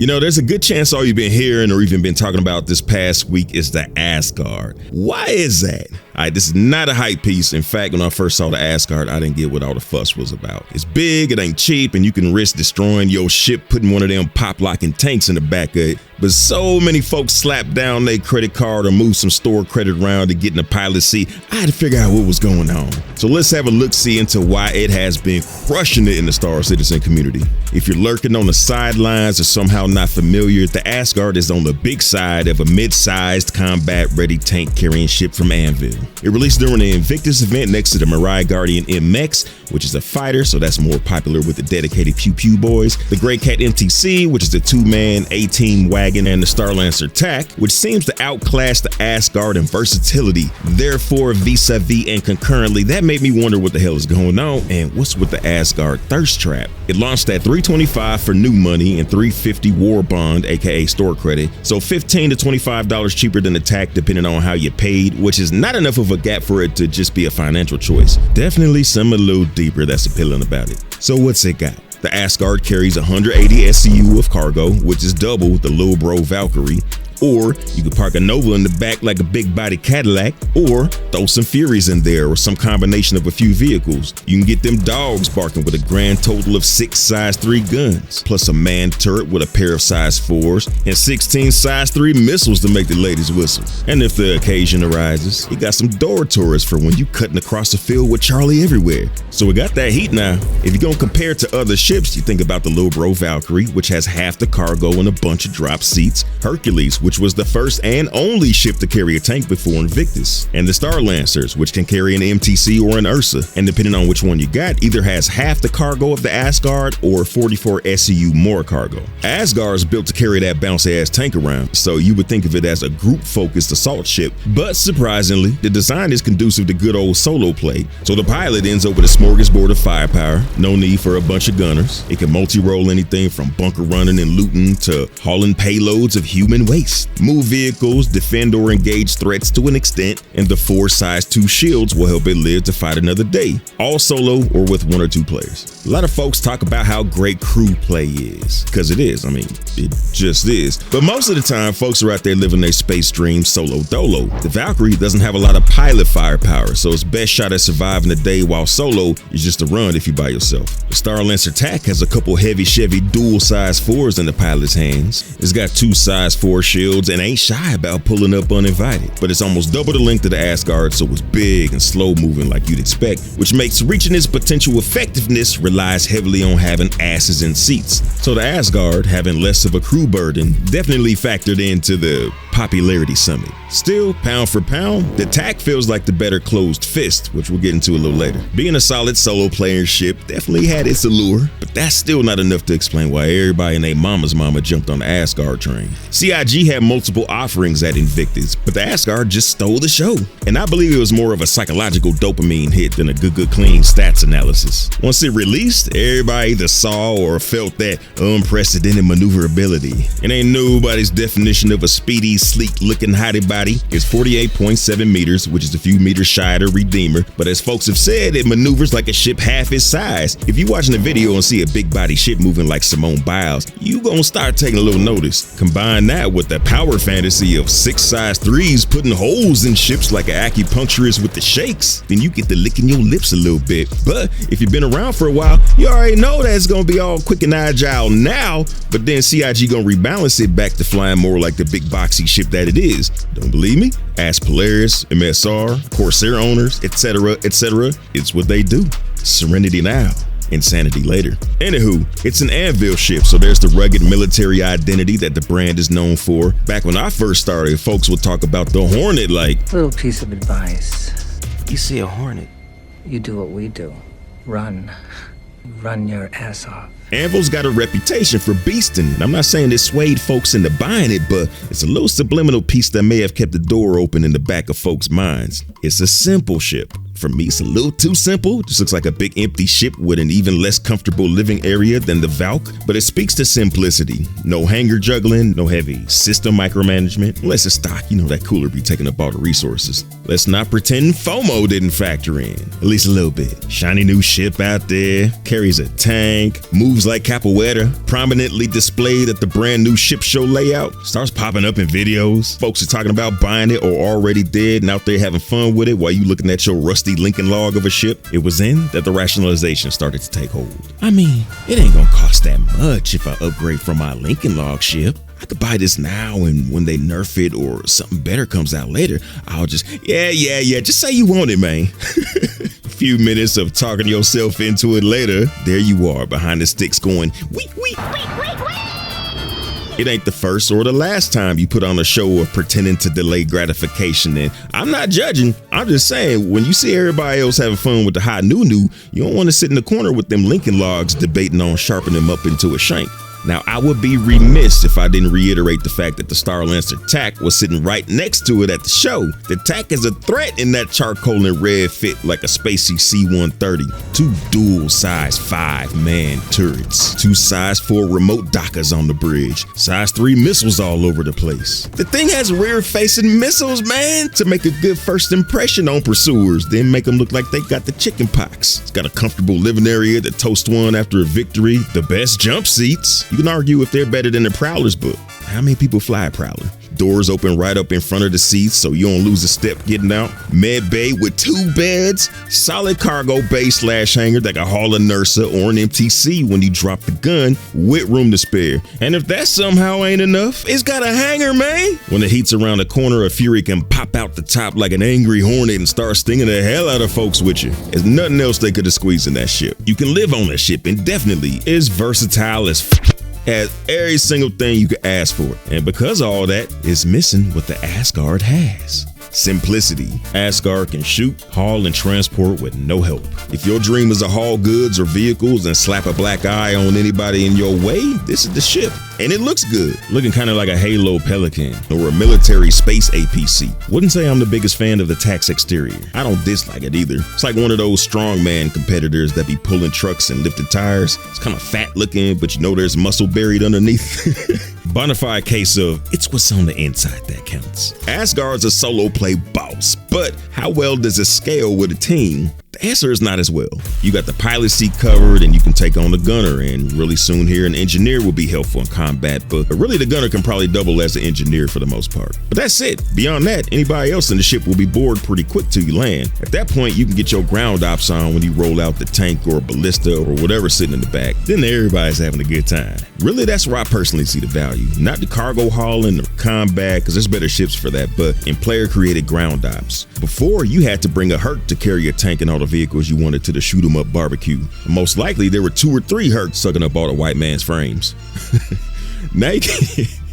You know, there's a good chance all you've been hearing or even been talking about this past week is the Asgard. Why is that? All right, this is not a hype piece. In fact, when I first saw the Asgard, I didn't get what all the fuss was about. It's big, it ain't cheap, and you can risk destroying your ship, putting one of them pop-locking tanks in the back of it. But so many folks slap down their credit card or move some store credit around to get in the pilot seat. I had to figure out what was going on. So let's have a look-see into why it has been crushing it in the Star Citizen community. If you're lurking on the sidelines or somehow not familiar, the Asgard is on the big side of a mid-sized combat-ready tank-carrying ship from Anvil. It released during the Invictus event next to the Mirai Guardian MX, which is a fighter, so that's more popular with the dedicated pew-pew boys, the Greycat MTC, which is the two-man A-team wagon, and the Starlancer TAC, which seems to outclass the Asgard in versatility. Therefore, vis-a-vis and concurrently, that made me wonder what the hell is going on and what's with the Asgard thirst trap. It launched at $325 for new money and $350 war bond, aka store credit, so $15 to $25 cheaper than the TAC depending on how you paid, which is not enough of a gap for it to just be a financial choice. Definitely something a little deeper that's appealing about it. So what's it got? The Asgard carries 180 SCU of cargo, which is double the Lil Bro Valkyrie. Or you could park a Nova in the back like a big body Cadillac, or throw some Furies in there or some combination of a few vehicles. You can get them dogs barking with a grand total of 6 size 3 guns, plus a man turret with a pair of size 4s, and 16 size 3 missiles to make the ladies whistle. And if the occasion arises, you got some door tourists for when you cutting across the field with Charlie everywhere. So we got that heat now. If you're gonna compare it to other ships, you think about the Lil Bro Valkyrie, which has half the cargo and a bunch of drop seats, Hercules, which was the first and only ship to carry a tank before Invictus, and the Starlancers, which can carry an MTC or an Ursa, and depending on which one you got, either has half the cargo of the Asgard or 44 SCU more cargo. Asgard is built to carry that bouncy ass tank around, so you would think of it as a group-focused assault ship, but surprisingly, the design is conducive to good old solo play, so the pilot ends up with a smorgasbord of firepower, no need for a bunch of gunners. It can multi-role anything from bunker running and looting to hauling payloads of human waste. Move vehicles, defend or engage threats to an extent, and the 4 size 2 shields will help it live to fight another day, all solo or with 1 or 2 players. A lot of folks talk about how great crew play is, because it is, it just is. But most of the time, folks are out there living their space dream solo dolo. The Valkyrie doesn't have a lot of pilot firepower, so its best shot at surviving the day while solo is just a run if you by yourself. The Starlancer TAC has a couple heavy Chevy dual size 4s in the pilot's hands. It's got 2 size 4 shields and ain't shy about pulling up uninvited, but it's almost double the length of the Asgard, so it's big and slow moving like you'd expect, which makes reaching its potential effectiveness relies heavily on having asses in seats. So the Asgard, having less of a crew burden, definitely factored into the popularity summit. Still, pound for pound, the TAC feels like the better closed fist, which we'll get into a little later. Being a solid solo player ship definitely had its allure, but that's still not enough to explain why everybody and their mama's mama jumped on the Asgard train. CIG had multiple offerings at Invictus, but the Asgard just stole the show. And I believe it was more of a psychological dopamine hit than a good clean stats analysis. Once it released, everybody either saw or felt that unprecedented maneuverability. It ain't nobody's definition of a speedy, sleek-looking hottie body. It's 48.7 meters, which is a few meters shy of the Redeemer, but as folks have said, it maneuvers like a ship half its size. If you're watching a video and see a big body ship moving like Simone Biles, you gonna start taking a little notice. Combine that with the power fantasy of 6 size 3s putting holes in ships like an acupuncturist with the shakes, then you get to licking your lips a little bit. But if you've been around for a while, you already know that it's gonna be all quick and agile now, but then CIG gonna rebalance it back to flying more like the big boxy ship that it is. Don't believe me? Ask Polaris, MSR, Corsair owners, etc., etc. It's what they do. Serenity now, insanity later. Anywho, it's an Anvil ship, so there's the rugged military identity that the brand is known for. Back when I first started, folks would talk about the Hornet like, little piece of advice. You see a Hornet, You do what we do. Run. Run your ass off. Anvil's got a reputation for beasting, and I'm not saying this swayed folks into buying it, but it's a little subliminal piece that may have kept the door open in the back of folks' minds. It's a simple ship. For me, it's a little too simple. Just looks like a big empty ship with an even less comfortable living area than the Valk, but it speaks to simplicity. No hanger juggling, no heavy system micromanagement, unless it's stock, you know that cooler be taking up all the resources. Let's not pretend FOMO didn't factor in, at least a little bit. Shiny new ship out there, carries a tank, moves like capoeira, prominently displayed at the brand new ship show layout, starts popping up in videos. Folks are talking about buying it or already did and out there having fun with it while you looking at your rusty Lincoln log of a ship. It was then that the rationalization started to take hold. I mean, it ain't gonna cost that much if I upgrade from my Lincoln log ship. I could buy this now, and when they nerf it or something better comes out later, I'll just, just say you want it, man. A few minutes of talking yourself into it later, there you are behind the sticks going, weak. It ain't the first or the last time you put on a show of pretending to delay gratification, and I'm not judging. I'm just saying, when you see everybody else having fun with the hot new, you don't want to sit in the corner with them Lincoln logs debating on sharpening them up into a shank. Now, I would be remiss if I didn't reiterate the fact that the Star Lancer TAC was sitting right next to it at the show. The TAC is a threat in that charcoal and red fit like a spacey C-130. 2 dual-size 5-man turrets, 2 size 4 remote dockers on the bridge, size 3 missiles all over the place. The thing has rear-facing missiles, man, to make a good first impression on pursuers, then make them look like they got the chicken pox. It's got a comfortable living area to toast one after a victory, the best jump seats. You can argue if they're better than the Prowler's book. How many people fly a Prowler? Doors open right up in front of the seats so you don't lose a step getting out. Med bay with 2 beds. Solid cargo bay / hangar that can haul a NERSA or an MTC when you drop the gun with room to spare. And if that somehow ain't enough, it's got a hangar, man. When the heat's around the corner, a Fury can pop out the top like an angry hornet and start stinging the hell out of folks with you. There's nothing else they could have squeezed in that ship. You can live on that ship indefinitely. It's versatile as has every single thing you could ask for. And because of all that, it's missing what the Asgard has. Simplicity. Asgard can shoot, haul, and transport with no help. If your dream is to haul goods or vehicles and slap a black eye on anybody in your way, this is the ship. And it looks good, looking kind of like a Halo Pelican or a military space APC. Wouldn't say I'm the biggest fan of the TAC's exterior. I don't dislike it either. It's like one of those strongman competitors that be pulling trucks and lifting tires. It's kind of fat looking, but you know there's muscle buried underneath. Bonafide case of it's what's on the inside that counts. Asgard's a solo play boss, but how well does it scale with a team? The answer is not as well. You got the pilot seat covered and you can take on the gunner, and really soon here an engineer will be helpful in combat, but really the gunner can probably double as an engineer for the most part. But that's it. Beyond that, anybody else in the ship will be bored pretty quick till you land. At that point, you can get your ground ops on when you roll out the tank or ballista or whatever sitting in the back. Then everybody's having a good time. Really, that's where I personally see the value. Not the cargo hauling or combat, because there's better ships for that, but in player-created ground ops. Before, you had to bring a Hurt to carry a tank and all the vehicles you wanted to the shoot 'em up barbecue. Most likely, there were 2 or 3 Hurts sucking up all the white man's frames.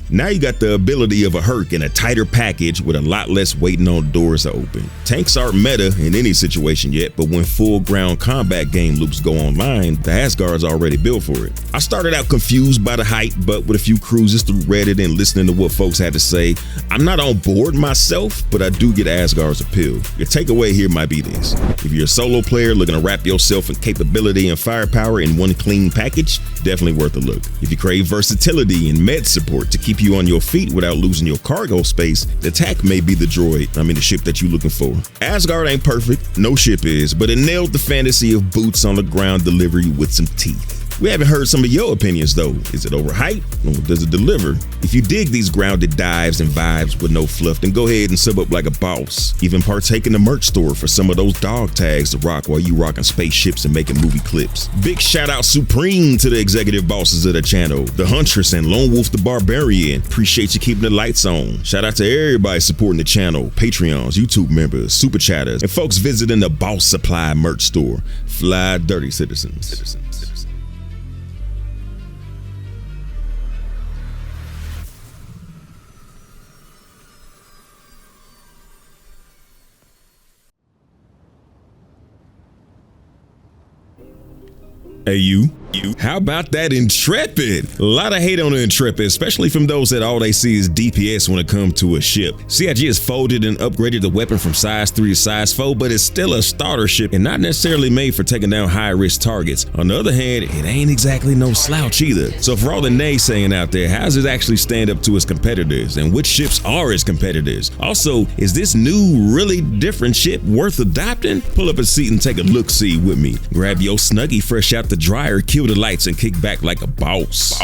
Now you got the ability of a Herc in a tighter package with a lot less waiting on doors to open. Tanks aren't meta in any situation yet, but when full ground combat game loops go online, the Asgard's already built for it. I started out confused by the hype, but with a few cruises through Reddit and listening to what folks had to say, I'm not on board myself, but I do get Asgard's appeal. Your takeaway here might be this. If you're a solo player looking to wrap yourself in capability and firepower in one clean package, definitely worth a look. If you crave versatility and med support to keep you on your feet without losing your cargo space, the TAC may be the ship that you're looking for. Asgard ain't perfect, no ship is, but it nailed the fantasy of boots on the ground delivery with some teeth. We haven't heard some of your opinions though. Is it overhyped or does it deliver? If you dig these grounded dives and vibes with no fluff, then go ahead and sub up like a boss. Even partake in the merch store for some of those dog tags to rock while you rocking spaceships and making movie clips. Big shout out supreme to the executive bosses of the channel, the Huntress and Lone Wolf the Barbarian. Appreciate you keeping the lights on. Shout out to everybody supporting the channel, Patreons, YouTube members, super chatters, and folks visiting the Boss Supply merch store. Fly dirty citizens. Hey, you. How about that Intrepid? A lot of hate on the Intrepid, especially from those that all they see is DPS when it comes to a ship. CIG has folded and upgraded the weapon from size 3 to size 4, but it's still a starter ship and not necessarily made for taking down high-risk targets. On the other hand, it ain't exactly no slouch either. So for all the naysaying out there, how does it actually stand up to its competitors, and which ships are its competitors? Also, is this new, really different ship worth adopting? Pull up a seat and take a look-see with me. Grab your Snuggie fresh out the dryer, kill the lights, and kick back like a boss.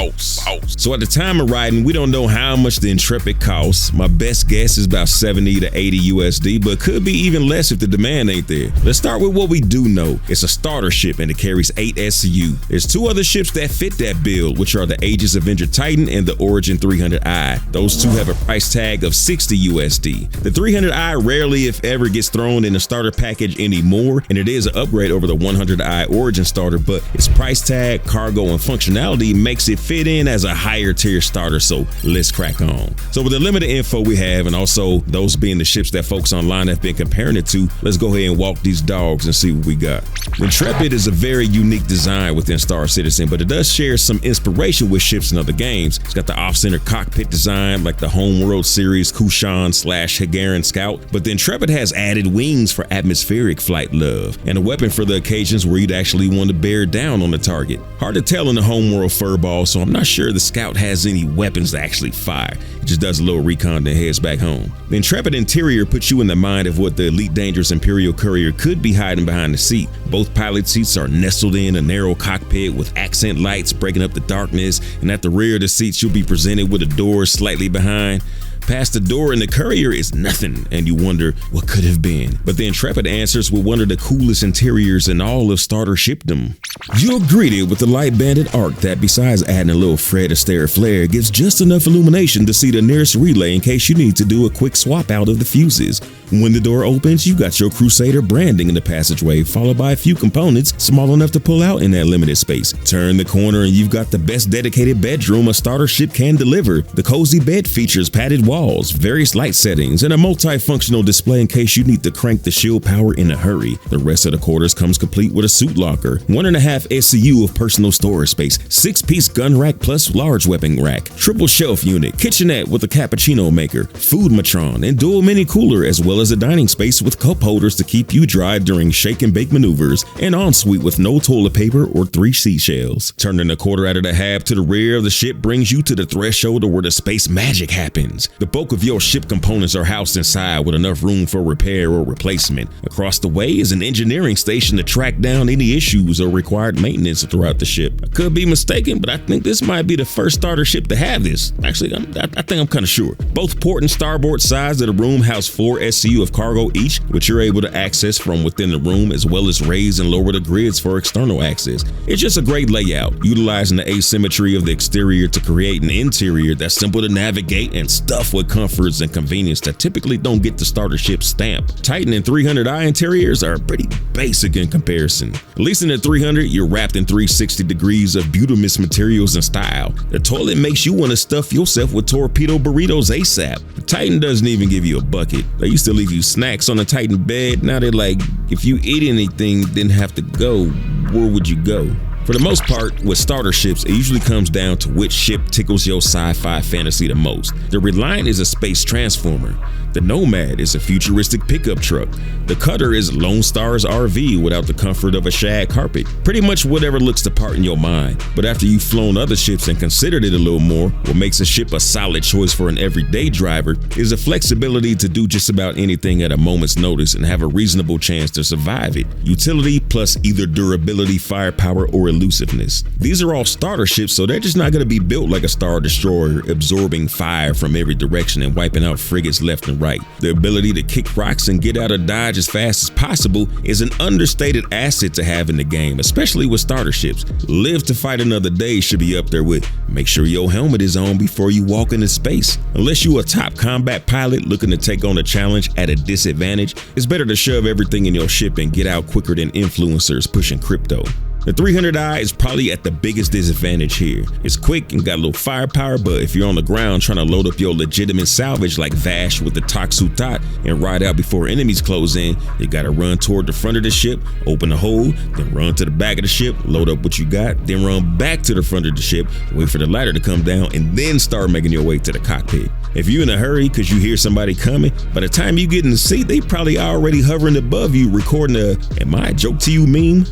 So at the time of riding, we don't know how much the Intrepid costs. My best guess is about 70 to 80 USD, but could be even less if the demand ain't there. Let's start with what we do know. It's a starter ship and it carries 8 SCU. There's 2 other ships that fit that build, which are the Aegis Avenger Titan and the Origin 300i. Those 2 have a price tag of 60 USD. The 300i rarely, if ever, gets thrown in the starter package anymore, and it is an upgrade over the 100i Origin starter, but its price tag, cargo, and functionality makes it fit in as a higher tier starter, so let's crack on. So with the limited info we have, and also those being the ships that folks online have been comparing it to, let's go ahead and walk these dogs and see what we got. Intrepid is a very unique design within Star Citizen, but it does share some inspiration with ships in other games. It's got the off-center cockpit design like the Homeworld series Kushan/Hagaran Scout, but the Intrepid has added wings for atmospheric flight love, and a weapon for the occasions where you'd actually want to bear down on the target. Hard to tell in the Homeworld furball, so I'm not sure the Scout has any weapons to actually fire. It just does a little recon then heads back home. The Intrepid interior puts you in the mind of what the Elite Dangerous Imperial Courier could be hiding behind the seat. Both pilot seats are nestled in a narrow cockpit with accent lights breaking up the darkness, and at the rear of the seats you'll be presented with a door slightly behind. Past the door in the Courier is nothing, and you wonder what could have been. But the Intrepid answers with one of the coolest interiors in all of starter shipdom. You're greeted with the light banded arc that, besides adding a little Fred Astaire flare, gives just enough illumination to see the nearest relay in case you need to do a quick swap out of the fuses. When the door opens, you got your Crusader branding in the passageway, followed by a few components small enough to pull out in that limited space. Turn the corner and you've got the best dedicated bedroom a starter ship can deliver. The cozy bed features padded walls, various light settings, and a multifunctional display in case you need to crank the shield power in a hurry. The rest of the quarters comes complete with a suit locker, 1.5 SCU of personal storage space, 6-piece gun rack plus large weapon rack, triple shelf unit, kitchenette with a cappuccino maker, food matron, and dual mini cooler, as well as a dining space with cup holders to keep you dry during shake and bake maneuvers, and ensuite with no toilet paper or 3 seashells. Turning a quarter out of the hab to the rear of the ship brings you to the threshold of where the space magic happens. The bulk of your ship components are housed inside with enough room for repair or replacement. Across the way is an engineering station to track down any issues or required maintenance throughout the ship. I could be mistaken, but I think this might be the first starter ship to have this. Actually, I think I'm kind of sure. Both port and starboard sides of the room house 4 SCU of cargo each, which you're able to access from within the room, as well as raise and lower the grids for external access. It's just a great layout, utilizing the asymmetry of the exterior to create an interior that's simple to navigate and stuffed with comforts and convenience that typically don't get the starter ship stamp. Titan and 300i interiors are pretty basic in comparison. At least in the 300, you're wrapped in 360 degrees of beautimous materials and style. The toilet makes you want to stuff yourself with torpedo burritos ASAP. The Titan doesn't even give you a bucket. They used to leave you snacks on the Titan bed. Now they're like, if you eat anything, didn't have to go, where would you go? For the most part, with starter ships, it usually comes down to which ship tickles your sci-fi fantasy the most. The Reliant is a space transformer. The Nomad is a futuristic pickup truck. The Cutter is Lone Star's RV without the comfort of a shag carpet. Pretty much whatever looks the part in your mind. But after you've flown other ships and considered it a little more, what makes a ship a solid choice for an everyday driver is the flexibility to do just about anything at a moment's notice and have a reasonable chance to survive it. Utility plus either durability, firepower, or elusiveness. These are all starter ships, so they're just not going to be built like a Star Destroyer, absorbing fire from every direction and wiping out frigates left and right. The ability to kick rocks and get out of dodge as fast as possible is an understated asset to have in the game, especially with starter ships. Live to fight another day should be up there with make sure your helmet is on before you walk into space. Unless you're a top combat pilot looking to take on a challenge at a disadvantage, it's better to shove everything in your ship and get out quicker than influencers pushing crypto. The 300i is probably at the biggest disadvantage here. It's quick and got a little firepower, but if you're on the ground trying to load up your legitimate salvage like Vash with the Taksu Tat and ride out before enemies close in, you gotta run toward the front of the ship, open the hole, then run to the back of the ship, load up what you got, then run back to the front of the ship, wait for the ladder to come down, and then start making your way to the cockpit. If you're in a hurry because you hear somebody coming, by the time you get in the seat, they probably already hovering above you recording a "Am I a joke to you" meme.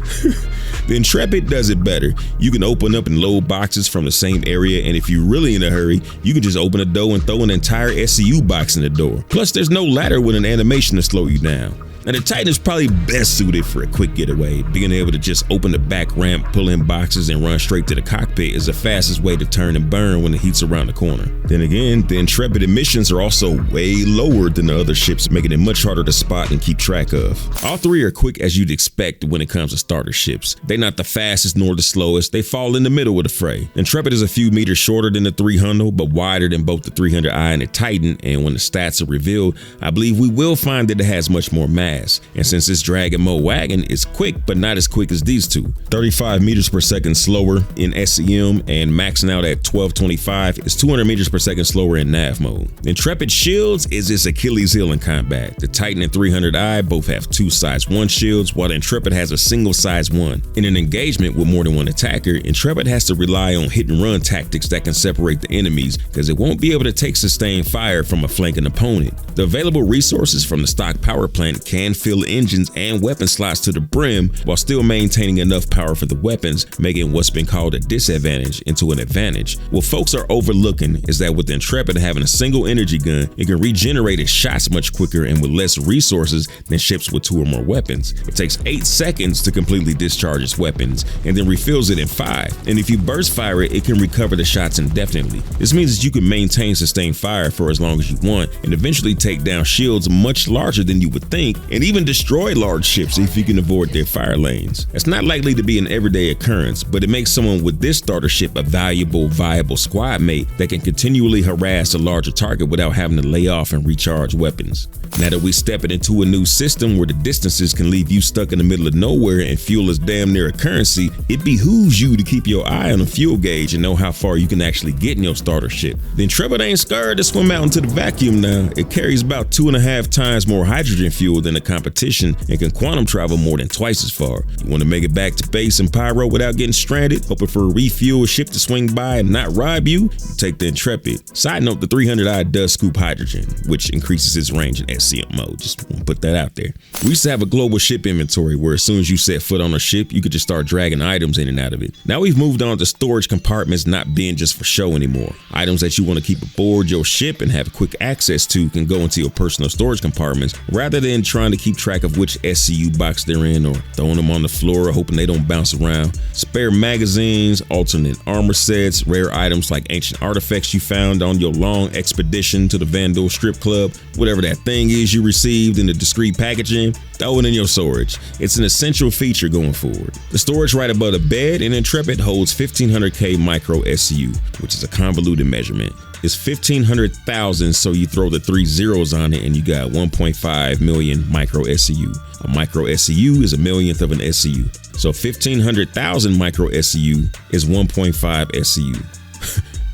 The Intrepid does it better. You can open up and load boxes from the same area, and if you're really in a hurry, you can just open a door and throw an entire SCU box in the door. Plus, there's no ladder with an animation to slow you down. Now, the Titan is probably best suited for a quick getaway. Being able to just open the back ramp, pull in boxes, and run straight to the cockpit is the fastest way to turn and burn when the heat's around the corner. Then again, the Intrepid emissions are also way lower than the other ships, making it much harder to spot and keep track of. All three are quick as you'd expect when it comes to starter ships. They're not the fastest nor the slowest, they fall in the middle of the fray. Intrepid is a few meters shorter than the 300, but wider than both the 300i and the Titan, and when the stats are revealed, I believe we will find that it has much more mass. And since this Dragon Mode wagon is quick, but not as quick as these two, 35 meters per second slower in SEM and maxing out at 1225 is 200 meters per second slower in nav mode. Intrepid shields is its Achilles heel in combat. The Titan and 300i both have two size 1 shields, while the Intrepid has a single size 1. In an engagement with more than one attacker, Intrepid has to rely on hit and run tactics that can separate the enemies, because it won't be able to take sustained fire from a flanking opponent. The available resources from the stock power plant can fill engines and weapon slots to the brim while still maintaining enough power for the weapons, making what's been called a disadvantage into an advantage. What folks are overlooking is that with the Intrepid having a single energy gun, it can regenerate its shots much quicker and with less resources than ships with 2 or more weapons. It takes 8 seconds to completely discharge its weapons and then refills it in 5. And if you burst fire it, it can recover the shots indefinitely. This means that you can maintain sustained fire for as long as you want and eventually take down shields much larger than you would think, and even destroy large ships if you can avoid their fire lanes. It's not likely to be an everyday occurrence, but it makes someone with this starter ship a valuable, viable squad mate that can continually harass a larger target without having to lay off and recharge weapons. Now that we stepping into a new system where the distances can leave you stuck in the middle of nowhere and fuel is damn near a currency, it behooves you to keep your eye on the fuel gauge and know how far you can actually get in your starter ship. The Intrepid ain't scared to swim out into the vacuum now. It carries about 2.5 times more hydrogen fuel than the competition and can quantum travel more than twice as far. You want to make it back to base and pyro without getting stranded, hoping for a refuel ship to swing by and not rob you? You take the Intrepid. Side note, the 300i does scoop hydrogen, which increases its range in SCM mode. Just want to put that out there. We used to have a global ship inventory where as soon as you set foot on a ship, you could just start dragging items in and out of it. Now we've moved on to storage compartments not being just for show anymore. Items that you want to keep aboard your ship and have quick access to can go into your personal storage compartments rather than trying to keep track of which SCU box they're in or throwing them on the floor hoping they don't bounce around. Spare magazines, alternate armor sets, rare items like ancient artifacts you found on your long expedition to the Vandal strip club, whatever that thing is you received in the discreet packaging, throw it in your storage. It's an essential feature going forward. The storage right above the bed in Intrepid holds 1500K micro SCU, which is a convoluted measurement. It's 1500,000, so you throw the 3 zeros on it and you got 1.5 million micro SCU. A micro SCU is a millionth of an SCU. So 1500,000 micro SCU is 1.5 SCU.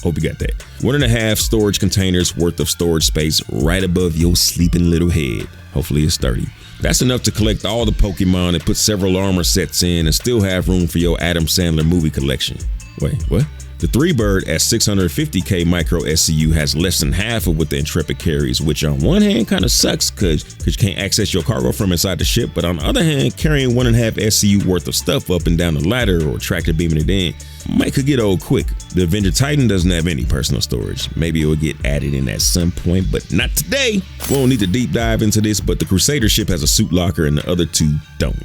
Hope you got that. 1.5 storage containers worth of storage space right above your sleeping little head. Hopefully it's sturdy. That's enough to collect all the Pokemon and put several armor sets in and still have room for your Adam Sandler movie collection. Wait, what? The 3-Bird at 650K micro SCU has less than half of what the Intrepid carries, which on one hand kind of sucks because you can't access your cargo from inside the ship, but on the other hand, carrying 1.5 SCU worth of stuff up and down the ladder or tractor beaming it in could get old quick. The Avenger Titan doesn't have any personal storage. Maybe it will get added in at some point, but not today. We won't need to deep dive into this, but the Crusader ship has a suit locker and the other two don't.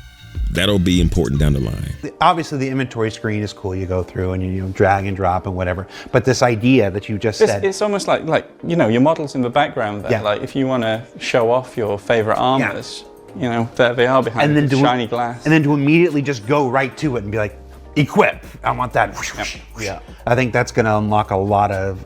That'll be important down the line. Obviously, the inventory screen is cool. You go through and you drag and drop and whatever. But this idea that you just said, it's almost like you know, your models in the background there. Yeah. Like if you want to show off your favorite armors, you know, there they are behind the shiny glass. And then to immediately just go right to it and be like, equip. I want that. Yeah. I think that's going to unlock a lot of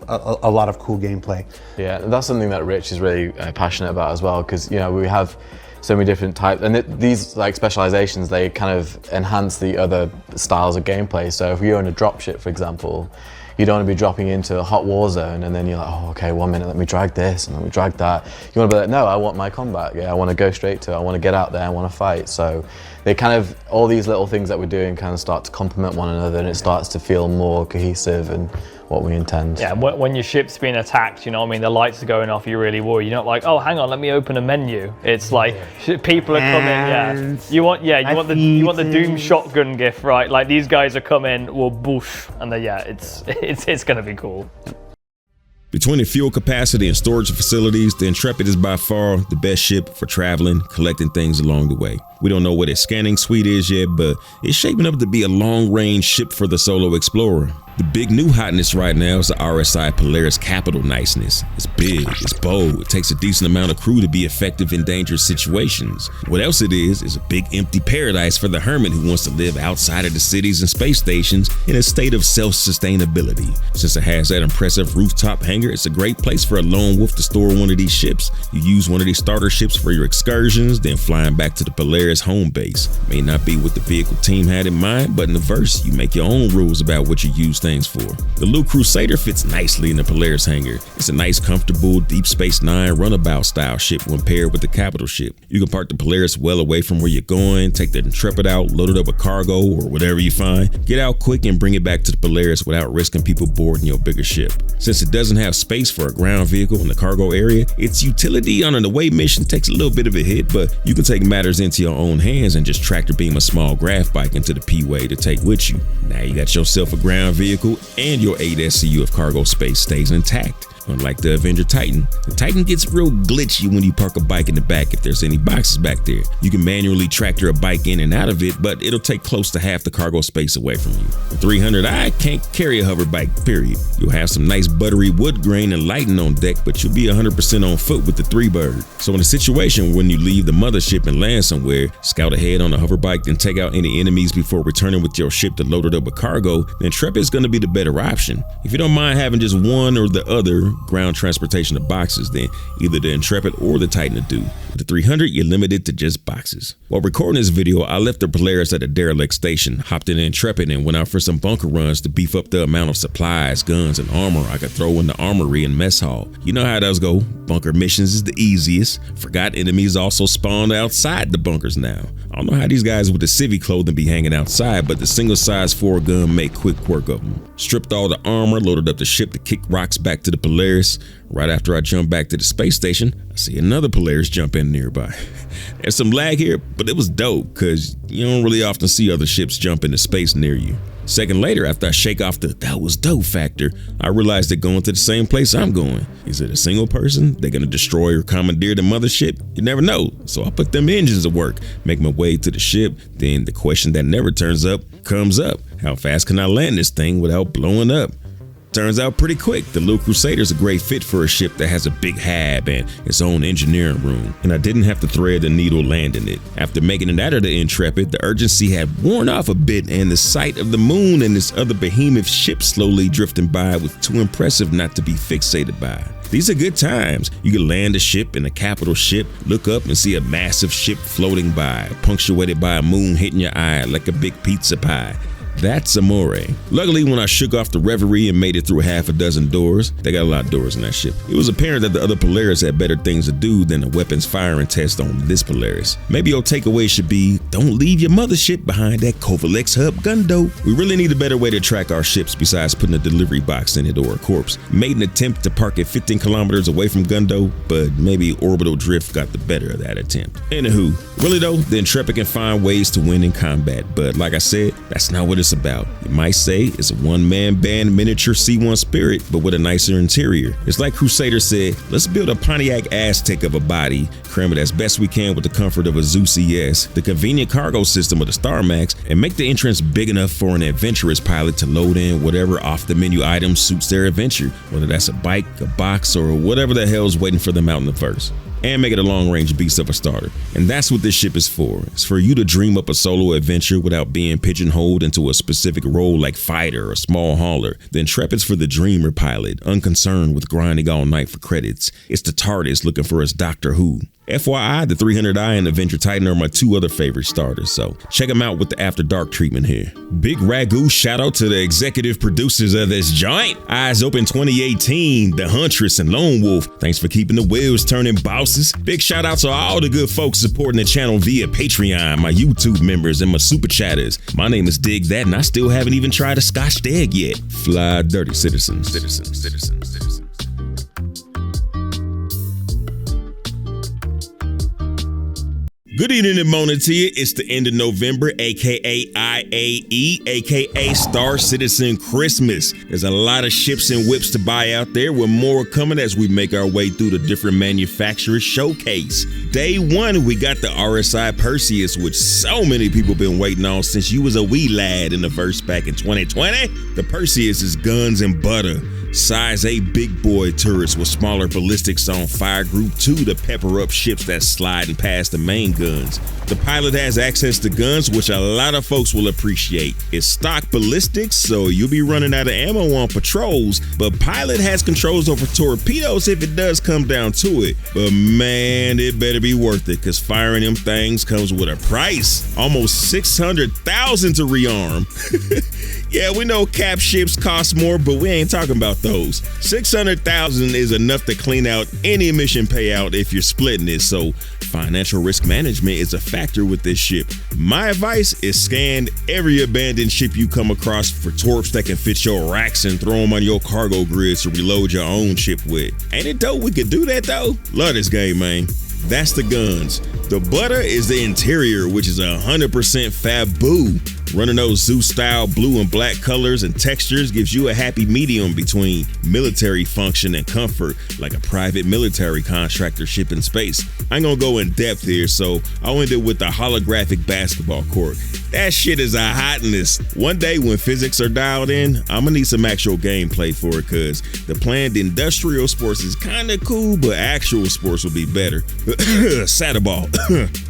cool gameplay. Yeah, that's something that Rich is really passionate about as well, because you know we have so many different types, and these like specializations, they kind of enhance the other styles of gameplay. So if you're in a dropship, for example, you don't want to be dropping into a hot war zone and then you're like, oh, okay, 1 minute, let me drag this and let me drag that. You want to be like, no, I want my combat. Yeah, I want to go straight to it. I want to get out there. I want to fight. So they kind of, all these little things that we're doing kind of start to complement one another, and it starts to feel more cohesive and what we intend. Yeah, when your ship's being attacked, you know what I mean, the lights are going off, you're really worried. You're not like, oh, hang on, let me open a menu. It's like people are coming. Yeah, you want the Doom shotgun gif, right? Like these guys are coming, well, boosh, and then it's gonna be cool. Between the fuel capacity and storage facilities, the Intrepid is by far the best ship for traveling, collecting things along the way. We don't know what its scanning suite is yet, but it's shaping up to be a long-range ship for the solo explorer. The big new hotness right now is the RSI Polaris Capital niceness. It's big, it's bold, it takes a decent amount of crew to be effective in dangerous situations. What else it is a big empty paradise for the hermit who wants to live outside of the cities and space stations in a state of self-sustainability. Since it has that impressive rooftop hangar, it's a great place for a lone wolf to store one of these ships. You use one of these starter ships for your excursions, then flying back to the Polaris home base. May not be what the vehicle team had in mind, but in the verse, you make your own rules about what you use things for. The Loot Crusader fits nicely in the Polaris hangar. It's a nice, comfortable Deep Space Nine runabout style ship when paired with the capital ship. You can park the Polaris well away from where you're going, take the Intrepid out, load it up with cargo or whatever you find, get out quick and bring it back to the Polaris without risking people boarding your bigger ship. Since it doesn't have space for a ground vehicle in the cargo area, its utility on an away mission takes a little bit of a hit, but you can take matters into your own hands and just tractor beam a small graph bike into the P-way to take with you. Now you got yourself a ground vehicle and your 8 SCU of cargo space stays intact. Unlike the Avenger Titan, the Titan gets real glitchy when you park a bike in the back if there's any boxes back there. You can manually tractor a bike in and out of it, but it'll take close to half the cargo space away from you. The 300i can't carry a hover bike, period. You'll have some nice buttery wood grain and lighting on deck, but you'll be 100% on foot with the 3-bird. So in a situation when you leave the mothership and land somewhere, scout ahead on a hover bike, then take out any enemies before returning with your ship to load it up with cargo, the Intrepid is going to be the better option. If you don't mind having just one or the other ground transportation of boxes, then either the Intrepid or the Titan will do. With the 300, you're limited to just boxes. While recording this video, I left the Polaris at a derelict station, hopped in the Intrepid, and went out for some bunker runs to beef up the amount of supplies, guns, and armor I could throw in the armory and mess hall. You know how those go. Bunker missions is the easiest. Forgot enemies also spawned outside the bunkers now. I don't know how these guys with the civvy clothing be hanging outside, but the single size 4-gun make quick work of them. Stripped all the armor, loaded up the ship to kick rocks back to the Polaris. Right after I jump back to the space station, I see another Polaris jump in nearby. There's some lag here, but it was dope because you don't really often see other ships jump into space near you. A second later, after I shake off the "that was dope" factor, I realized they're going to the same place I'm going. Is it a single person? They're gonna destroy or commandeer the mothership? You never know. So I put them engines to work, make my way to the ship. Then the question that never turns up comes up. How fast can I land this thing without blowing up? Turns out pretty quick. The Loot Crusader is a great fit for a ship that has a big hab and its own engineering room, and I didn't have to thread the needle landing it. After making it out of the Intrepid, the urgency had worn off a bit, and the sight of the moon and this other behemoth ship slowly drifting by was too impressive not to be fixated by. These are good times. You can land a ship in a capital ship, look up and see a massive ship floating by, punctuated by a moon hitting your eye like a big pizza pie. That's amore. Luckily, when I shook off the reverie and made it through half a dozen doors, they got a lot of doors in that ship, it was apparent that the other Polaris had better things to do than a weapons firing test on this Polaris. Maybe your takeaway should be, don't leave your mothership behind that Covalex hub gundo. We really need a better way to track our ships besides putting a delivery box in it or a corpse. Made an attempt to park it 15 kilometers away from Gundo, but maybe orbital drift got the better of that attempt. Anywho, really though, the Intrepid can find ways to win in combat, but like I said, that's not what it's about. You might say it's a one-man band miniature C1 Spirit, but with a nicer interior. It's like Crusader said, let's build a Pontiac Aztec of a body, cram it as best we can with the comfort of a Zeus ES, the convenient cargo system of the Star Max, and make the entrance big enough for an adventurous pilot to load in whatever off-the-menu item suits their adventure, whether that's a bike, a box, or whatever the hell's waiting for them out in the verse. And make it a long-range beast of a starter. And that's what this ship is for. It's for you to dream up a solo adventure without being pigeonholed into a specific role like fighter or small hauler. The Intrepid's for the dreamer pilot, unconcerned with grinding all night for credits. It's the TARDIS looking for its Doctor Who. FYI, the 300i and Avenger Titan are my 2 other favorite starters, so check them out with the After Dark treatment here. Big Ragu shout out to the executive producers of this joint. Eyes Open 2018, The Huntress and Lone Wolf. Thanks for keeping the wheels turning, bosses. Big shout out to all the good folks supporting the channel via Patreon, my YouTube members, and my super chatters. My name is Dig That, and I still haven't even tried a Scotch egg yet. Fly dirty citizens. Good evening and morning to you. It's the end of November, aka IAE, aka Star Citizen Christmas. There's a lot of ships and whips to buy out there, with more coming as we make our way through the different manufacturers showcase. Day 1, we got the RSI Perseus, which so many people been waiting on since you was a wee lad in the verse back in 2020. The Perseus is guns and butter. Size 8 big boy turrets with smaller ballistics on Fire Group 2 to pepper up ships that's sliding past the main guns. The pilot has access to guns, which a lot of folks will appreciate. It's stock ballistics, so you'll be running out of ammo on patrols, but pilot has controls over torpedoes if it does come down to it. But man, it better be worth it, because firing them things comes with a price. Almost 600,000 to rearm. Yeah, we know cap ships cost more, but we ain't talking about those. 600,000 is enough to clean out any mission payout if you're splitting it, so financial risk management is a factor with this ship. My advice is scan every abandoned ship you come across for torps that can fit your racks and throw them on your cargo grids to reload your own ship with. Ain't it dope we could do that though? Love this game, man. That's the guns. The butter is the interior, which is 100% Fabu. Running those Zeus-style blue and black colors and textures gives you a happy medium between military function and comfort, like a private military contractor ship in space. I ain't gonna go in depth here, so I'll end it with the holographic basketball court. That shit is a hotness. One day when physics are dialed in, I'm gonna need some actual gameplay for it, cause the planned industrial sports is kinda cool, but actual sports will be better. Satterball.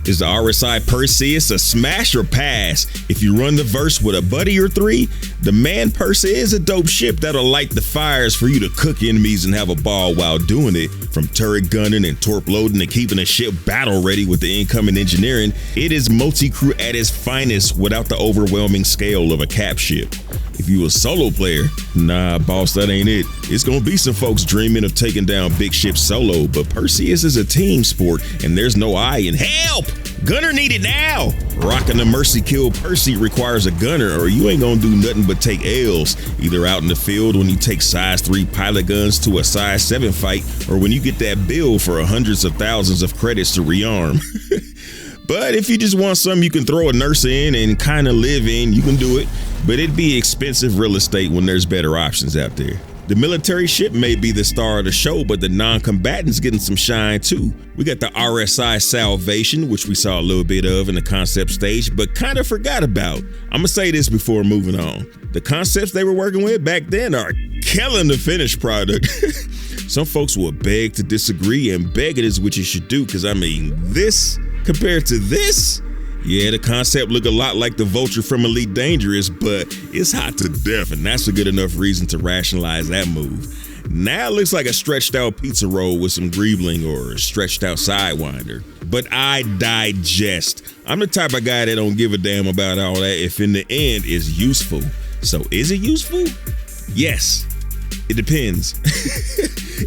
Is the RSI Perseus a smash or pass? If you run the verse with a buddy or 3, the man Perseus is a dope ship that'll light the fires for you to cook enemies and have a ball while doing it. From turret gunning and torp loading to keeping a ship battle ready with the incoming engineering, it is multi-crew at its finest without the overwhelming scale of a cap ship. If you a solo player, nah boss, that ain't it. It's gonna be some folks dreaming of taking down big ships solo, but Perseus is a team sport and there's no I in help. Gunner needed now. Rocking the Mercy Kill Percy requires a gunner or you ain't gonna do nothing but take L's, either out in the field when you take size 3 pilot guns to a size 7 fight, or when you get that bill for hundreds of thousands of credits to rearm. But if you just want something you can throw a nurse in and kind of live in, you can do it. But it'd be expensive real estate when there's better options out there. The military ship may be the star of the show, but the non-combatants getting some shine too. We got the RSI Salvation, which we saw a little bit of in the concept stage, but kind of forgot about. I'm gonna say this before moving on. The concepts they were working with back then are killing the finished product. Some folks will beg to disagree, and begging is what you should do, because I mean, this compared to this, yeah, the concept look a lot like the Vulture from Elite Dangerous, but it's hot to death, and that's a good enough reason to rationalize that move. Now it looks like a stretched out pizza roll with some greebling or a stretched out Sidewinder. But I digest. I'm the type of guy that don't give a damn about all that if in the end it's useful. So is it useful? Yes. It depends.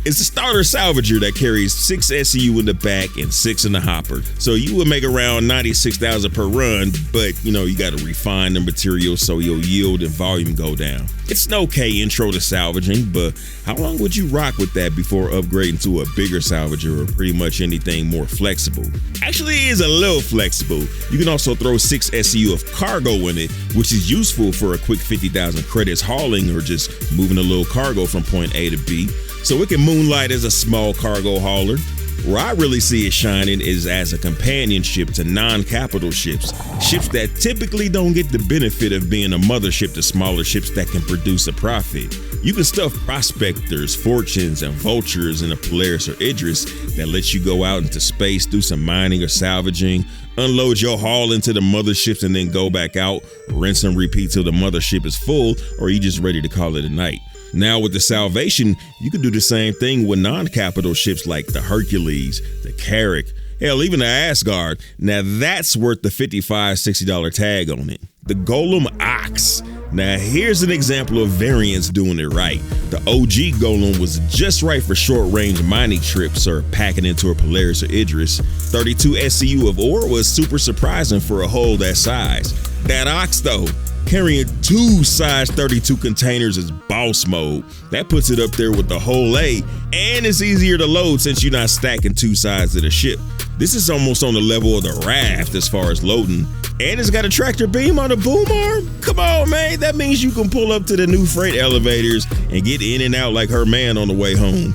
It's a starter salvager that carries 6 SCU in the back and 6 in the hopper. So you would make around 96,000 per run, but you know, you got to refine the material so your yield and volume go down. It's an okay intro to salvaging, but how long would you rock with that before upgrading to a bigger salvager or pretty much anything more flexible? Actually, it is a little flexible. You can also throw 6 SCU of cargo in it, which is useful for a quick 50,000 credits hauling or just moving a little cargo from point A to B. So it can moonlight as a small cargo hauler. Where I really see it shining is as a companionship to non-capital ships, ships that typically don't get the benefit of being a mothership to smaller ships that can produce a profit. You can stuff prospectors, fortunes, and vultures in a Polaris or Idris that lets you go out into space, do some mining or salvaging, unload your haul into the motherships and then go back out, rinse and repeat till the mothership is full, or you just ready to call it a night. Now with the Salvation, you can do the same thing with non-capital ships like the Hercules, the Carrack, Hell, even the Asgard. Now that's worth the $55, $60 tag on it. The Golem Ox. Now here's an example of variants doing it right. The OG Golem was just right for short-range mining trips or packing into a Polaris or Idris. 32 SCU of ore was super surprising for a hull that size. That Ox though, carrying 2 size 32 containers is boss mode. That puts it up there with the whole A, and it's easier to load since you're not stacking 2 sides of the ship. This is almost on the level of the Raft as far as loading. And it's got a tractor beam on the boom arm? Come on, man. That means you can pull up to the new freight elevators and get in and out like her man on the way home.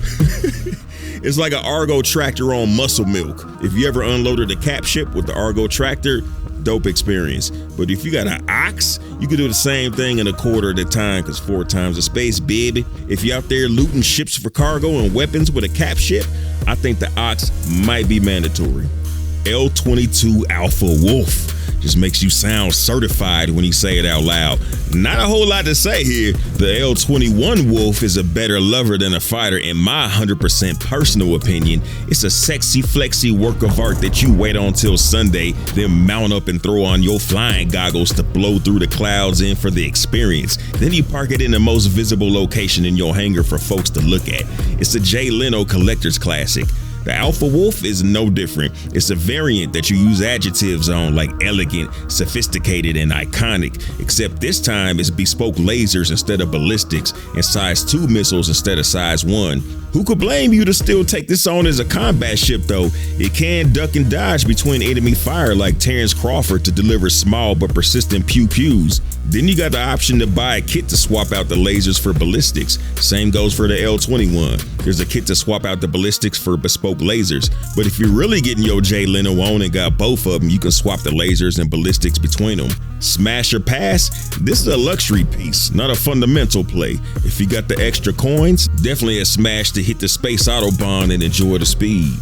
It's like an Argo tractor on muscle milk. If you ever unloaded a cap ship with the Argo tractor, dope experience. But if you got an Ox, you can do the same thing in a quarter at a time, because 4 times the space, baby. If you're out there looting ships for cargo and weapons with a cap ship, I think the Ox might be mandatory. L22 Alpha Wolf. Just makes you sound certified when you say it out loud. Not a whole lot to say here. The L21 Wolf is a better lover than a fighter in my 100% personal opinion. It's a sexy, flexy work of art that you wait on till Sunday, then mount up and throw on your flying goggles to blow through the clouds in for the experience. Then you park it in the most visible location in your hangar for folks to look at. It's a Jay Leno collector's classic. The Alpha Wolf is no different. It's a variant that you use adjectives on like elegant, sophisticated, and iconic, except this time it's bespoke lasers instead of ballistics and size 2 missiles instead of size 1. Who could blame you to still take this on as a combat ship though? It can duck and dodge between enemy fire like Terrence Crawford to deliver small but persistent pew-pews. Then you got the option to buy a kit to swap out the lasers for ballistics. Same goes for the L21. There's a kit to swap out the ballistics for bespoke lasers. But if you're really getting your Jay Leno on and got both of them, you can swap the lasers and ballistics between them. Smash or pass? This is a luxury piece, not a fundamental play. If you got the extra coins, definitely a smash to hit the space autobahn and enjoy the speed.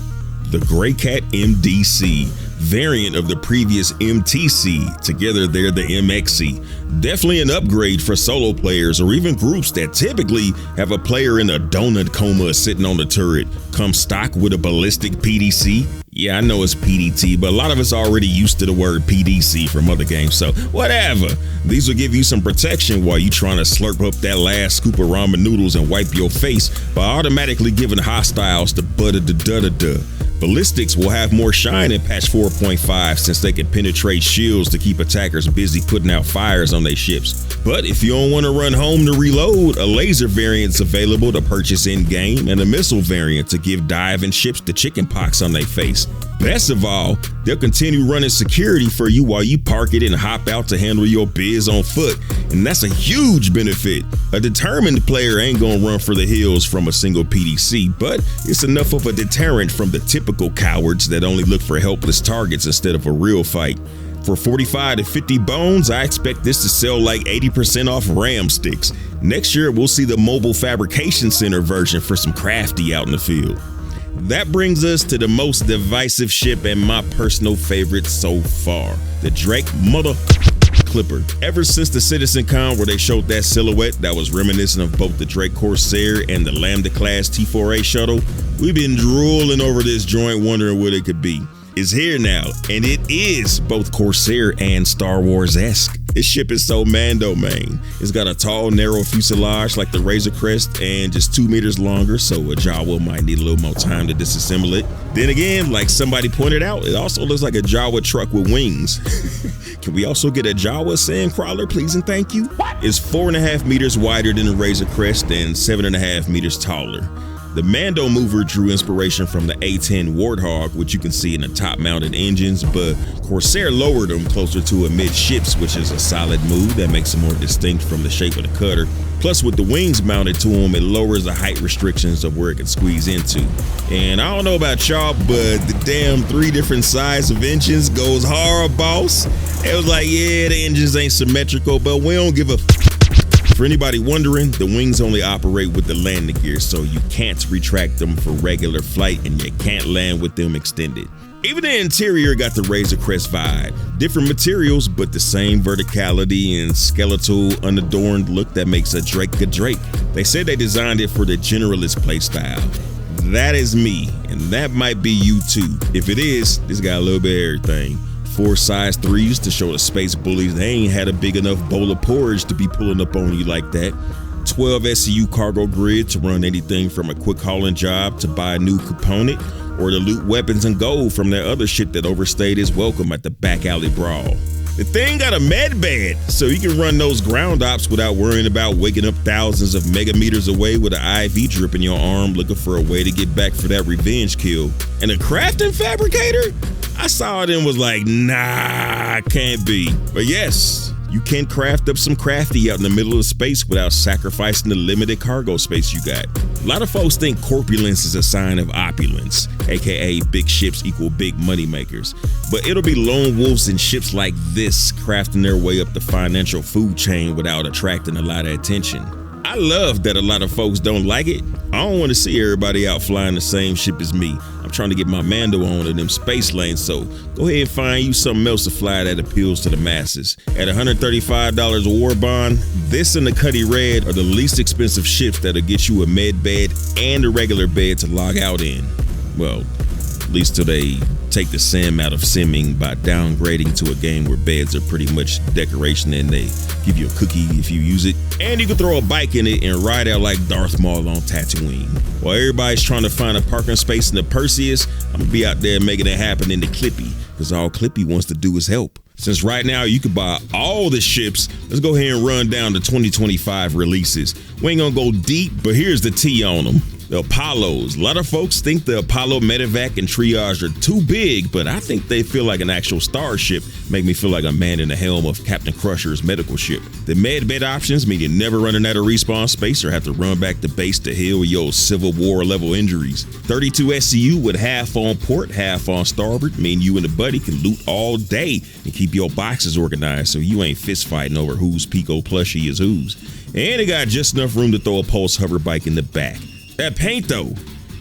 The Greycat MDC, variant of the previous MTC. Together they're the MXC. Definitely an upgrade for solo players or even groups that typically have a player in a donut coma sitting on the turret. Come stock with a ballistic PDC. Yeah, I know it's PDT, but a lot of us are already used to the word PDC from other games, so whatever. These will give you some protection while you trying to slurp up that last scoop of ramen noodles and wipe your face by automatically giving hostiles the butter-da-da-da-da. Ballistics will have more shine in patch 4.5 since they can penetrate shields to keep attackers busy putting out fires on their ships. But if you don't want to run home to reload, a laser variant's available to purchase in-game and a missile variant to give diving ships the chicken pox on their face. Best of all, they'll continue running security for you while you park it and hop out to handle your biz on foot. And that's a huge benefit. A determined player ain't gonna run for the hills from a single PDC, but it's enough of a deterrent from the typical cowards that only look for helpless targets instead of a real fight. For 45 to 50 bones, I expect this to sell like 80% off RAM sticks. Next year, we'll see the Mobile Fabrication Center version for some crafty out in the field. That brings us to the most divisive ship and my personal favorite so far, the Drake Mother Clipper. Ever since the Citizen Con where they showed that silhouette that was reminiscent of both the Drake Corsair and the Lambda class T4A shuttle, we've been drooling over this joint wondering what it could be. It's here now, and it is both Corsair and Star Wars-esque. This ship is so Mando, man. It's got a tall, narrow fuselage like the Razor Crest and just 2 meters longer, so a Jawa might need a little more time to disassemble it. Then again, like somebody pointed out, it also looks like a Jawa truck with wings. Can we also get a Jawa sandcrawler, please and thank you? It's 4.5 meters wider than the Razor Crest and 7.5 meters taller. The Mando mover drew inspiration from the A-10 Warthog, which you can see in the top-mounted engines, but Corsair lowered them closer to amidships, which is a solid move that makes them more distinct from the shape of the cutter. Plus, with the wings mounted to them, it lowers the height restrictions of where it can squeeze into. And I don't know about y'all, but the damn 3 different sizes of engines goes hard, boss. It was like, yeah, the engines ain't symmetrical, but we don't give a For anybody wondering, the wings only operate with the landing gear, so you can't retract them for regular flight and you can't land with them extended. Even the interior got the Razor Crest vibe. Different materials, but the same verticality and skeletal, unadorned look that makes a Drake a Drake. They said they designed it for the generalist playstyle. That is me, and that might be you too. If it is, this got a little bit of everything. 4 size 3s to show the space bullies they ain't had a big enough bowl of porridge to be pulling up on you like that. 12 SCU cargo grid to run anything from a quick hauling job to buy a new component, or to loot weapons and gold from that other shit that overstayed its welcome at the back alley brawl. The thing got a med bed, so you can run those ground ops without worrying about waking up thousands of megameters away with an IV drip in your arm looking for a way to get back for that revenge kill. And a crafting fabricator? I saw it and was like, nah, can't be. But yes, you can craft up some crafty out in the middle of space without sacrificing the limited cargo space you got. A lot of folks think corpulence is a sign of opulence, aka big ships equal big money makers. But it'll be lone wolves and ships like this crafting their way up the financial food chain without attracting a lot of attention. I love that a lot of folks don't like it. I don't want to see everybody out flying the same ship as me. I'm trying to get my Mando on in them space lanes, so go ahead and find you something else to fly that appeals to the masses. At $135 a war bond, this and the Cuddy Red are the least expensive ships that'll get you a med bed and a regular bed to log out in. Well, at least till they take the sim out of simming by downgrading to a game where beds are pretty much decoration and they give you a cookie if you use it. And you can throw a bike in it and ride out like Darth Maul on Tatooine. While everybody's trying to find a parking space in the Perseus, I'm gonna be out there making it happen in the Clippy, because all Clippy wants to do is help. Since right now you can buy all the ships, let's go ahead and run down the 2025 releases. We ain't gonna go deep, but here's the tea on them. The Apollos. A lot of folks think the Apollo medevac and triage are too big, but I think they feel like an actual starship. Make me feel like a man in the helm of Captain Crusher's medical ship. The med bed options mean you're never running out of respawn space or have to run back to base to heal with your Civil War level injuries. 32 SCU with half on port, half on starboard mean you and the buddy can loot all day and keep your boxes organized so you ain't fist fighting over whose Pico plushie is whose. And it got just enough room to throw a Pulse hover bike in the back. That paint though,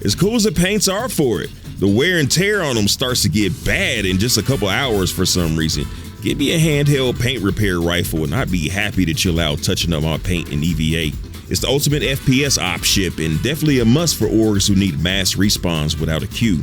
as cool as the paints are for it, the wear and tear on them starts to get bad in just a couple hours for some reason. Give me a handheld paint repair rifle and I'd be happy to chill out touching up on paint in EVA. It's the ultimate FPS op ship and definitely a must for orgs who need mass respawns without a queue.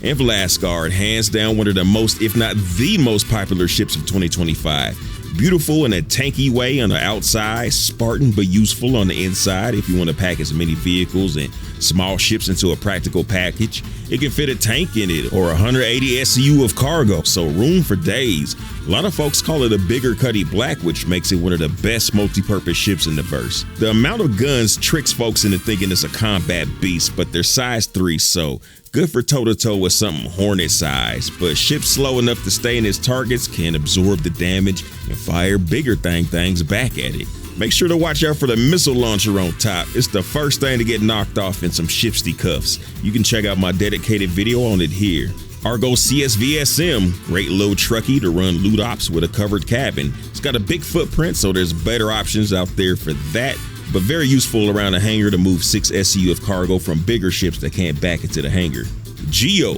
And for Asgard, hands down one of the most, if not the most popular ships of 2025. Beautiful in a tanky way on the outside, Spartan but useful on the inside if you want to pack as many vehicles and small ships into a practical package. It can fit a tank in it or 180 SCU of cargo, so room for days. A lot of folks call it a bigger Cuddy Black, which makes it one of the best multi-purpose ships in the verse. The amount of guns tricks folks into thinking it's a combat beast, but they're size 3, so good for toe-to-toe with something Hornet size, but ships slow enough to stay in its targets can absorb the damage and fire bigger things back at it. Make sure to watch out for the missile launcher on top. It's the first thing to get knocked off in some shipsty cuffs. You can check out my dedicated video on it here. Argo CSVSM, great little truckie to run loot ops with a covered cabin. It's got a big footprint, so there's better options out there for that, but very useful around a hangar to move 6 SCU of cargo from bigger ships that can't back into the hangar. Geo,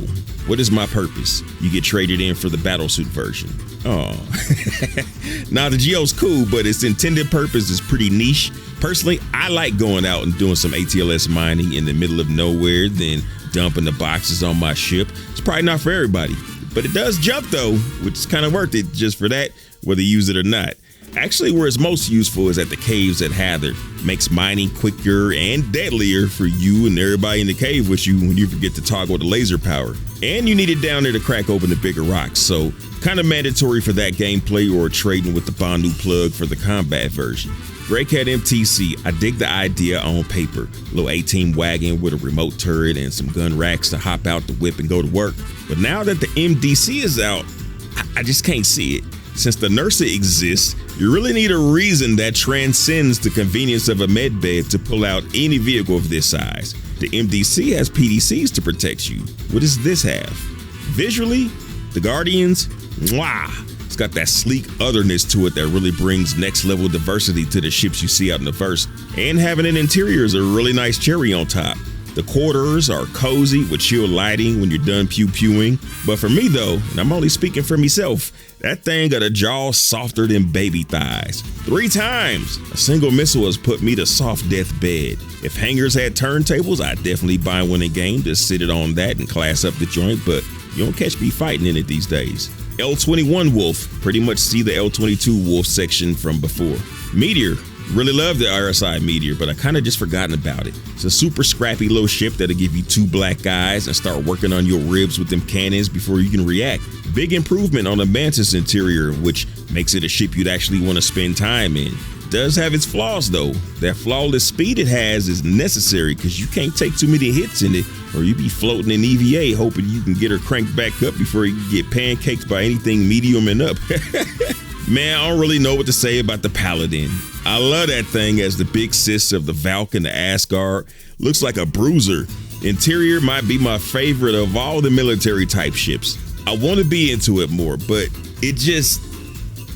what is my purpose? You get traded in for the battlesuit version. Oh, now the Geo's cool, but its intended purpose is pretty niche. Personally, I like going out and doing some ATLS mining in the middle of nowhere, then dumping the boxes on my ship. It's probably not for everybody, but it does jump though, which is kind of worth it just for that, whether you use it or not. Actually, where it's most useful is at the caves at Hather. Makes mining quicker and deadlier for you and everybody in the cave with you when you forget to toggle the laser power. And you need it down there to crack open the bigger rocks, so kind of mandatory for that gameplay or trading with the Bandu plug for the combat version. Greycat MTC, I dig the idea on paper. Little 18 wagon with a remote turret and some gun racks to hop out the whip and go to work. But now that the MDC is out, I just can't see it. Since the NERSA exists, you really need a reason that transcends the convenience of a medbed to pull out any vehicle of this size. The MDC has PDCs to protect you. What does this have? Visually, the Guardians, mwah! It's got that sleek otherness to it that really brings next level diversity to the ships you see out in the verse. And having an interior is a really nice cherry on top. The quarters are cozy with chill lighting when you're done pew-pewing. But for me though, and I'm only speaking for myself, That thing got a jaw softer than baby thighs. 3 times. A single missile has put me to soft death bed. If hangers had turntables, I'd definitely buy one in game to sit it on that and class up the joint, but you don't catch me fighting in it these days. L21 Wolf, pretty much see the L22 Wolf section from before. Meteor, really love the RSI Meteor, but I kind of just forgotten about it. It's a super scrappy little ship that'll give you 2 black eyes and start working on your ribs with them cannons before you can react. Big improvement on the Mantis interior, which makes it a ship you'd actually want to spend time in. Does have its flaws though. That flawless speed it has is necessary because you can't take too many hits in it or you be floating in EVA hoping you can get her cranked back up before you get pancaked by anything medium and up. Man, I don't really know what to say about the Paladin. I love that thing as the big sis of the Valk and the Asgard. Looks like a bruiser. Interior might be my favorite of all the military type ships. I want to be into it more, but it just,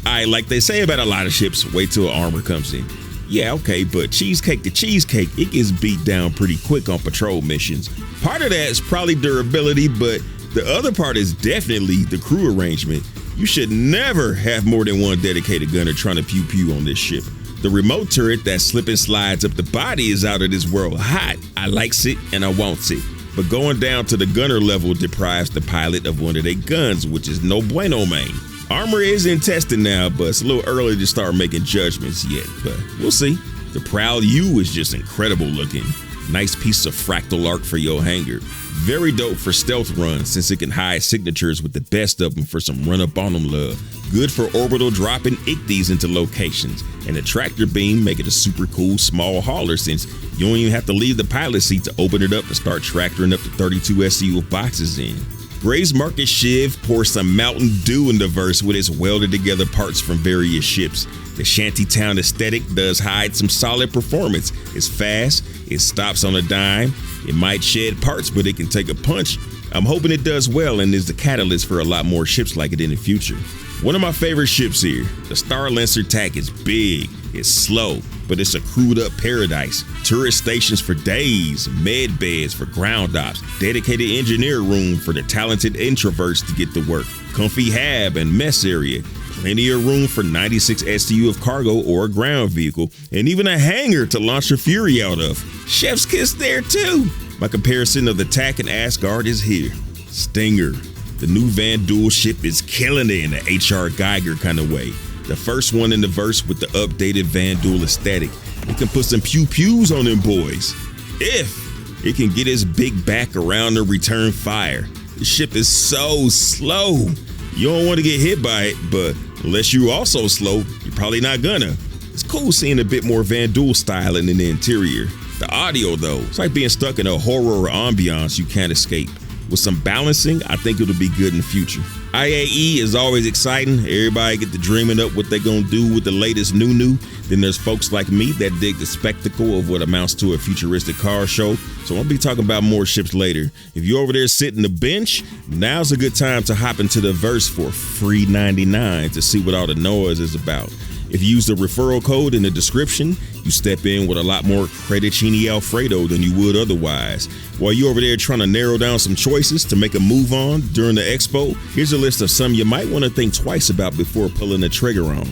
like they say about a lot of ships, wait till armor comes in. Yeah, okay, but cheesecake to cheesecake, it gets beat down pretty quick on patrol missions. Part of that is probably durability, but the other part is definitely the crew arrangement. You should never have more than one dedicated gunner trying to pew-pew on this ship. The remote turret that slip and slides up the body is out of this world hot. I likes it and I wants it. But going down to the gunner level deprives the pilot of one of their guns, which is no bueno, man. Armor is in testing now, but it's a little early to start making judgments yet, but we'll see. The Prowl U is just incredible looking. Nice piece of fractal arc for your hangar. Very dope for stealth runs since it can hide signatures with the best of them for some run up on them love. Good for orbital dropping ICTs into locations. And the tractor beam make it a super cool small hauler since you don't even have to leave the pilot seat to open it up and start tractoring up to 32 SCU of boxes in. Gray's Market Shiv pours some Mountain Dew in the verse with its welded together parts from various ships. The shantytown aesthetic does hide some solid performance. It's fast, it stops on a dime, it might shed parts but it can take a punch. I'm hoping it does well and is the catalyst for a lot more ships like it in the future. One of my favorite ships here, the Star Lancer TAC is big, it's slow, but it's a crewed up paradise. Tourist stations for days, med beds for ground ops, dedicated engineer room for the talented introverts to get to work, comfy hab and mess area, plenty of room for 96 STU of cargo or a ground vehicle, and even a hangar to launch your Fury out of. Chef's kiss there too. My comparison of the TAC and Asgard is here. Stinger. The new Vandul ship is killing it in the H.R. Geiger kind of way. The first one in the verse with the updated Vandul aesthetic. It can put some pew-pews on them boys. If it can get its big back around the return fire. The ship is so slow. You don't want to get hit by it, but unless you also slow, you're probably not gonna. It's cool seeing a bit more Vandul styling in the interior. The audio though, it's like being stuck in a horror ambiance you can't escape. With some balancing, I think it'll be good in the future. IAE is always exciting. Everybody get to dreaming up what they're gonna do with the latest new. Then there's folks like me that dig the spectacle of what amounts to a futuristic car show. So I'll be talking about more ships later. If you're over there sitting the bench, now's a good time to hop into the verse for free 99 to see what all the noise is about. If you use the referral code in the description, you step in with a lot more Credicini Alfredo than you would otherwise. While you're over there trying to narrow down some choices to make a move on during the expo, here's a list of some you might want to think twice about before pulling the trigger on.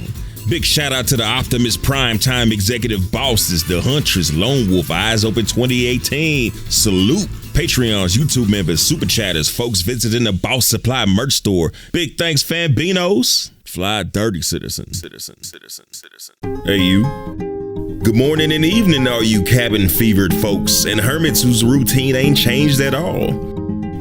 Big shout out to the Optimus Prime Time executive bosses, the Huntress, Lone Wolf, Eyes Open 2018. Salute. Patreons, YouTube members, super chatters, folks visiting the Boss Supply merch store. Big thanks, Fambinos. Fly dirty citizen. Hey you. Good morning and evening all you cabin fevered folks and hermits whose routine ain't changed at all.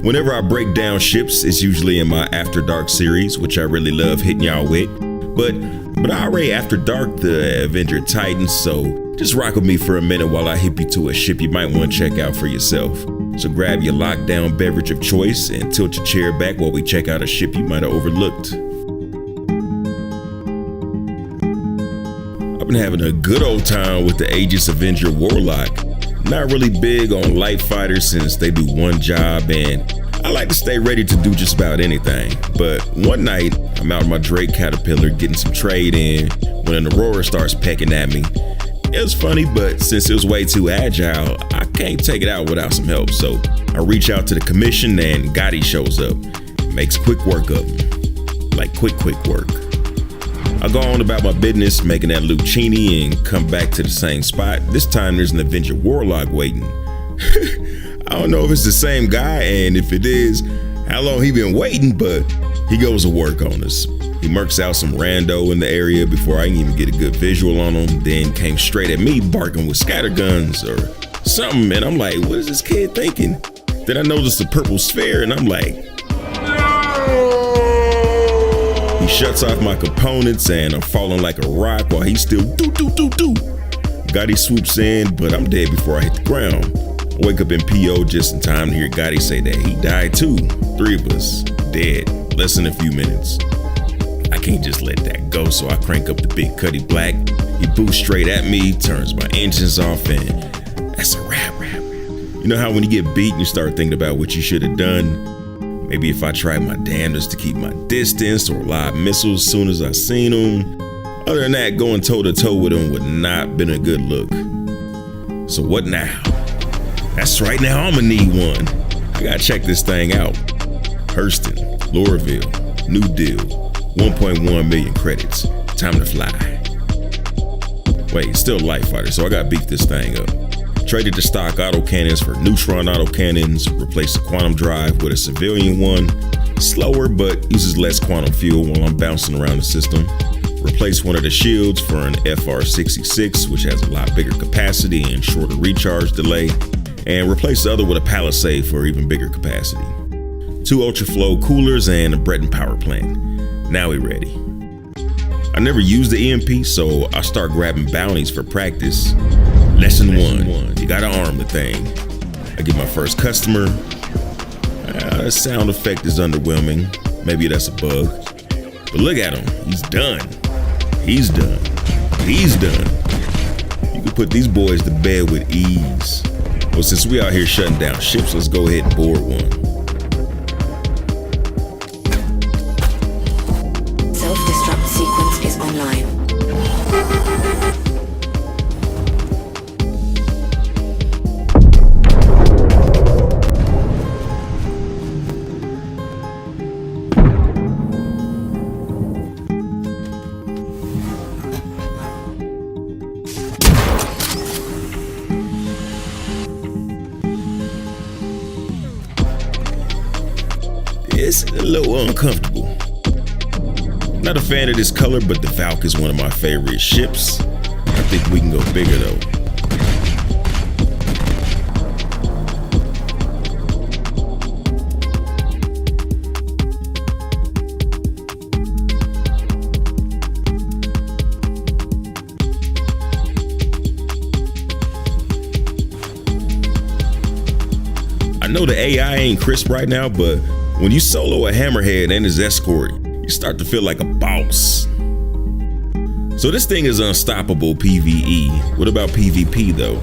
Whenever I break down ships, it's usually in my After Dark series, which I really love hitting y'all with. But I already After Dark the Avenger Titan, so just rock with me for a minute while I hip you to a ship you might want to check out for yourself. So grab your lockdown beverage of choice and tilt your chair back while we check out a ship you might have overlooked. I've been having a good old time with the Aegis Avenger Warlock. Not really big on light fighters since they do one job and I like to stay ready to do just about anything. But one night, I'm out on my Drake Caterpillar getting some trade in when an Aurora starts pecking at me. It was funny, but since it was way too agile, I can't take it out without some help. So I reach out to the commission and Gotti shows up. Makes quick work of him. like quick work. I go on about my business, making that Lucchini, and come back to the same spot. This time there's an Avenger Warlock waiting. I don't know if it's the same guy, and if it is, how long he been waiting, but he goes to work on us. He murks out some rando in the area before I can even get a good visual on him, then came straight at me barking with scatterguns or something, and I'm like, what is this kid thinking? Then I noticed the purple sphere, and I'm like, no! He shuts off my components, and I'm falling like a rock while he's still do. Gotti swoops in, but I'm dead before I hit the ground. I wake up in PO just in time to hear Gotti say that he died too. 3 of us, dead, less than a few minutes. I can't just let that go, so I crank up the big Cuddy Black. He boosts straight at me, turns my engines off, and that's a wrap. You know how when you get beat, you start thinking about what you should have done? Maybe if I tried my damnedest to keep my distance or lob missiles as soon as I seen him. Other than that, going toe-to-toe with him would not been a good look. So what now? That's right, now I'ma need one. I gotta check this thing out. Hurston, Lorville, new deal, 1.1 million credits. Time to fly. Wait, it's still light fighter, so I gotta beef this thing up. Traded the stock autocannons for neutron autocannons, replaced the quantum drive with a civilian one. Slower, but uses less quantum fuel while I'm bouncing around the system. Replaced one of the shields for an FR66, which has a lot bigger capacity and shorter recharge delay. And replaced the other with a palisade for even bigger capacity. 2 ultra-flow coolers and a Breton power plant. Now we ready. I never used the EMP, so I start grabbing bounties for practice. Lesson 1, you gotta arm the thing. I get my first customer. The sound effect is underwhelming. Maybe that's a bug. But look at him, he's done. He's done. You can put these boys to bed with ease. Well, since we out here shutting down ships, let's go ahead and board one. Self-destruct sequence is online. It's a little uncomfortable. Not a fan of this color, but the Valk is one of my favorite ships. I think we can go bigger though. I know the AI ain't crisp right now, but when you solo a hammerhead and his escort, you start to feel like a boss. So this thing is unstoppable PvE. What about PvP though?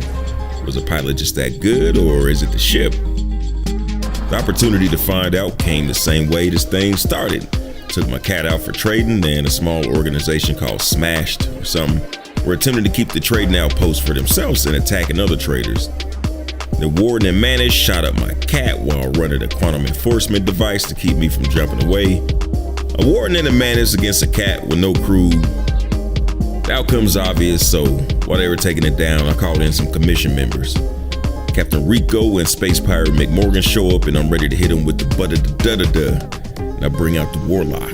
Was the pilot just that good, or is it the ship? The opportunity to find out came the same way this thing started. Took my cat out for trading, and a small organization called Smashed or something were attempting to keep the trading outpost for themselves and attacking other traders. The warden and Manish shot up my cat while running a quantum enforcement device to keep me from jumping away. A warden and a Manish against a cat with no crew. The outcome's obvious, so while they were taking it down, I called in some commission members. Captain Rico and Space Pirate McMorgan show up, and I'm ready to hit them with the da-da-da-da-da. And I bring out the Warlock.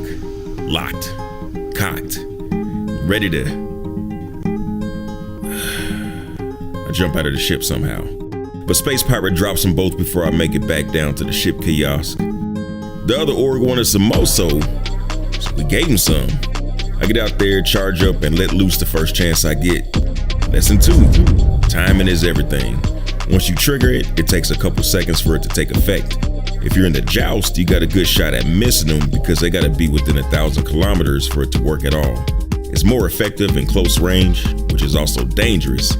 Locked. Cocked. Ready to... I jump out of the ship somehow. But Space Pirate drops them both before I make it back down to the ship kiosk. The other org wanted some more, so we gave him some. I get out there, charge up, and let loose the first chance I get. Lesson 2, timing is everything. Once you trigger it, it takes a couple seconds for it to take effect. If you're in the joust, you got a good shot at missing them because they gotta be within 1,000 kilometers for it to work at all. It's more effective in close range, which is also dangerous.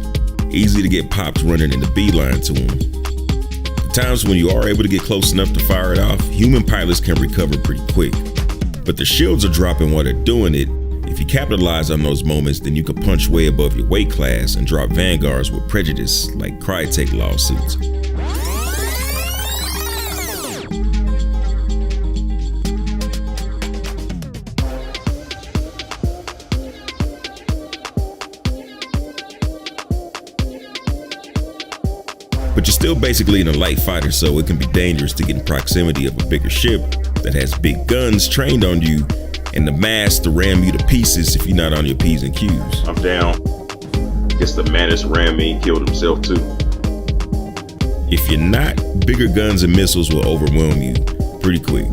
Easy to get popped running in the beeline to them. The times when you are able to get close enough to fire it off, human pilots can recover pretty quick. But the shields are dropping while they're doing it. If you capitalize on those moments, then you can punch way above your weight class and drop vanguards with prejudice like Crytek lawsuits. But you're still basically in a light fighter, so it can be dangerous to get in proximity of a bigger ship that has big guns trained on you and the mass to ram you to pieces if you're not on your P's and Q's. I'm down. Guess the Manus rammed me and killed himself too. If you're not, bigger guns and missiles will overwhelm you pretty quick.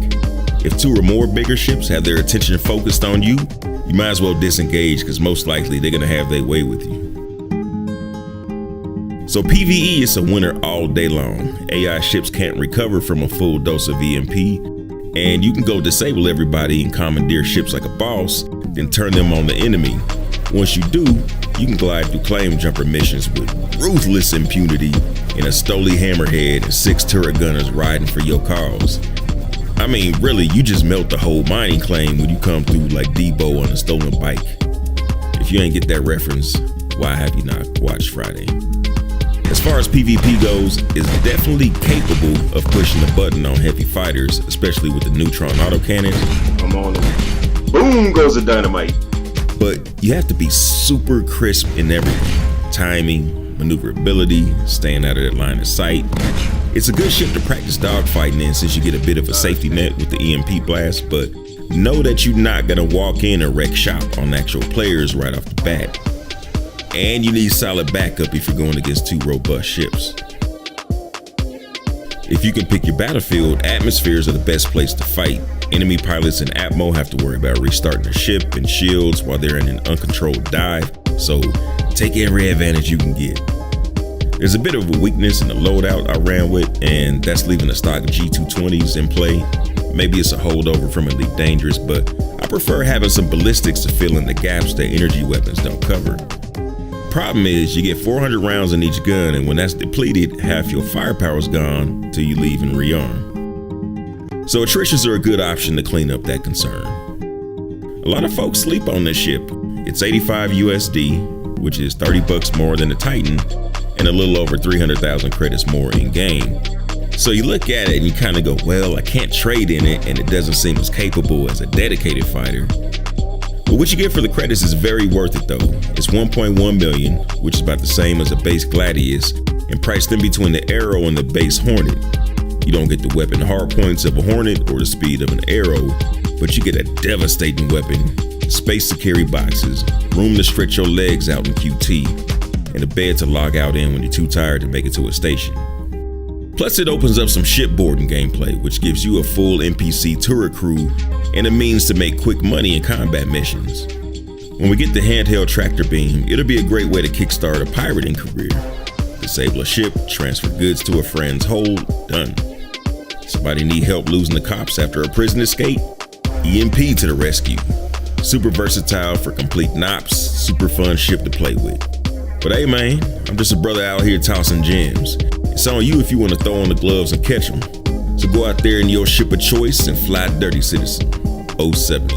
If 2 or more bigger ships have their attention focused on you, you might as well disengage because most likely they're gonna have their way with you. So PvE is a winner all day long. AI ships can't recover from a full dose of EMP, and you can go disable everybody and commandeer ships like a boss, then turn them on the enemy. Once you do, you can glide through claim jumper missions with ruthless impunity in a Stoli Hammerhead and 6 turret gunners riding for your cause. I mean, really, you just melt the whole mining claim when you come through like Debo on a stolen bike. If you ain't get that reference, why have you not watched Friday? As far as PvP goes, it's definitely capable of pushing the button on heavy fighters, especially with the neutron autocannon. I'm on it. Boom goes the dynamite. But you have to be super crisp in everything. Timing, maneuverability, staying out of their line of sight. It's a good ship to practice dogfighting in since you get a bit of a safety net with the EMP blast, but know that you're not gonna walk in and wreck shop on actual players right off the bat. And you need solid backup if you're going against 2 robust ships. If you can pick your battlefield, atmospheres are the best place to fight. Enemy pilots in Atmo have to worry about restarting their ship and shields while they're in an uncontrolled dive, so take every advantage you can get. There's a bit of a weakness in the loadout I ran with, and that's leaving the stock G220s in play. Maybe it's a holdover from Elite Dangerous, but I prefer having some ballistics to fill in the gaps that energy weapons don't cover. Problem is, you get 400 rounds in each gun, and when that's depleted, half your firepower's gone till you leave and rearm. So attritions are a good option to clean up that concern. A lot of folks sleep on this ship. It's 85 USD, which is $30 more than the Titan, and a little over 300,000 credits more in game. So you look at it and you kind of go, well, I can't trade in it, and it doesn't seem as capable as a dedicated fighter. But what you get for the credits is very worth it though. It's 1.1 million, which is about the same as a base Gladius, and priced in between the Arrow and the base Hornet. You don't get the weapon hardpoints of a Hornet or the speed of an Arrow, but you get a devastating weapon, space to carry boxes, room to stretch your legs out in QT, and a bed to log out in when you're too tired to make it to a station. Plus it opens up some shipboarding gameplay, which gives you a full NPC turret crew and a means to make quick money in combat missions. When we get the handheld tractor beam, it'll be a great way to kickstart a pirating career. Disable a ship, transfer goods to a friend's hold, done. Somebody need help losing the cops after a prison escape? EMP to the rescue. Super versatile for complete knops, super fun ship to play with. But hey man, I'm just a brother out here tossing gems. It's on you if you want to throw on the gloves and catch them. So go out there in your ship of choice and fly dirty, Citizen. 07.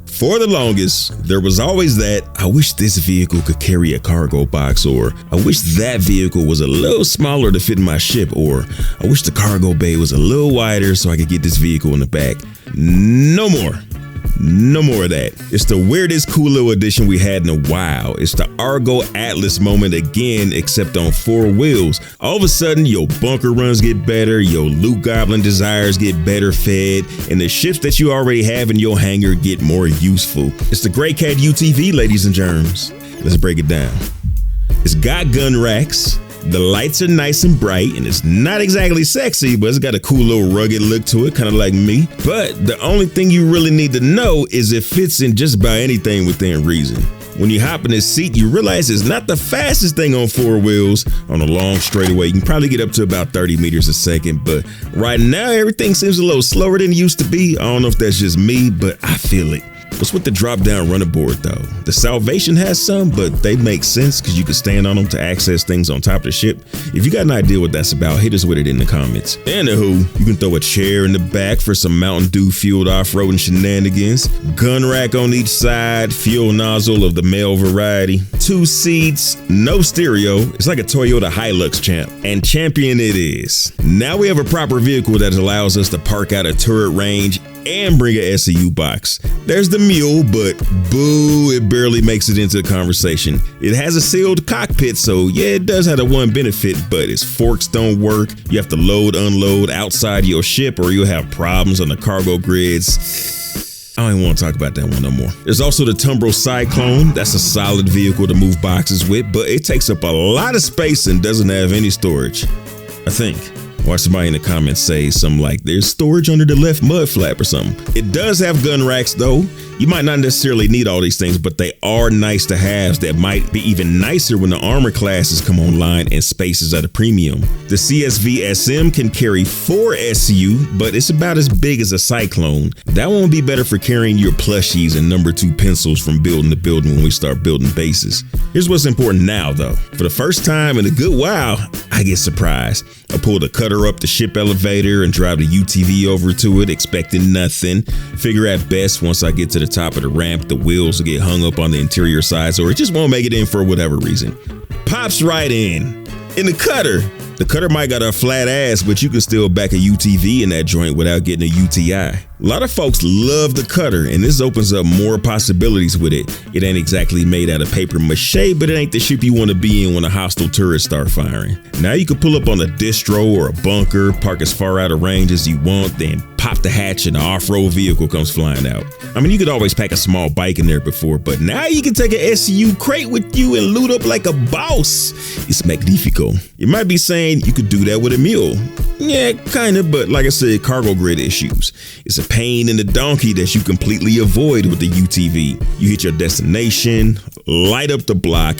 For the longest, there was always that, I wish this vehicle could carry a cargo box, or I wish that vehicle was a little smaller to fit in my ship, or I wish the cargo bay was a little wider so I could get this vehicle in the back. No more. No more of that. It's the weirdest cool little addition we had in a while. It's the Argo Atlas moment again, except on 4 wheels. All of a sudden, your bunker runs get better, your loot goblin desires get better fed, and the ships that you already have in your hangar get more useful. It's the Greycat UTV, ladies and germs. Let's break it down. It's got gun racks. The lights are nice and bright, and it's not exactly sexy, but it's got a cool little rugged look to it, kind of like me. But the only thing you really need to know is it fits in just about anything within reason. When you hop in this seat, you realize it's not the fastest thing on 4 wheels. On a long straightaway, you can probably get up to about 30 meters a second, but right now everything seems a little slower than it used to be. I don't know if that's just me, but I feel it. What's with the drop-down runner board though? The Salvation has some, but they make sense because you can stand on them to access things on top of the ship. If you got an idea what that's about, hit us with it in the comments. Anywho, you can throw a chair in the back for some Mountain Dew fueled off-roading shenanigans, gun rack on each side, fuel nozzle of the male variety, 2 seats, no stereo. It's like a Toyota Hilux champ, and champion it is. Now we have a proper vehicle that allows us to park out a turret range and bring an SCU box. There's the mule, but boo, it barely makes it into the conversation. It has a sealed cockpit, so yeah, it does have the one benefit, but its forks don't work. You have to load, unload outside your ship, or you'll have problems on the cargo grids. I don't even want to talk about that one no more. There's also the Tumbro Cyclone. That's a solid vehicle to move boxes with, but it takes up a lot of space and doesn't have any storage, I think. Watch somebody in the comments say something like, there's storage under the left mud flap or something. It does have gun racks though. You might not necessarily need all these things, but they are nice to have that might be even nicer when the armor classes come online and spaces at a premium. The CSV SM can carry 4 SU, but it's about as big as a Cyclone. That one will be better for carrying your plushies and number 2 pencils from building to building when we start building bases. Here's what's important now though. For the first time in a good while, I get surprised. I pull the cutter up the ship elevator and drive the UTV over to it, expecting nothing. Figure at best once I get to the top of the ramp, the wheels will get hung up on the interior sides, or it just won't make it in for whatever reason. Pops right in the cutter. The cutter might got a flat ass, but you can still back a UTV in that joint without getting a UTI. A lot of folks love the cutter, and this opens up more possibilities with it. It ain't exactly made out of paper mache, but it ain't the ship you want to be in when a hostile tourist start firing. Now you can pull up on a distro or a bunker, park as far out of range as you want, then pop the hatch and the off-road vehicle comes flying out. I mean, you could always pack a small bike in there before, but now you can take an SCU crate with you and loot up like a boss. It's magnifico. You might be saying you could do that with a mule. Yeah, kinda, but like I said, cargo grid issues. It's a pain in the donkey that you completely avoid with the UTV. You hit your destination, light up the block,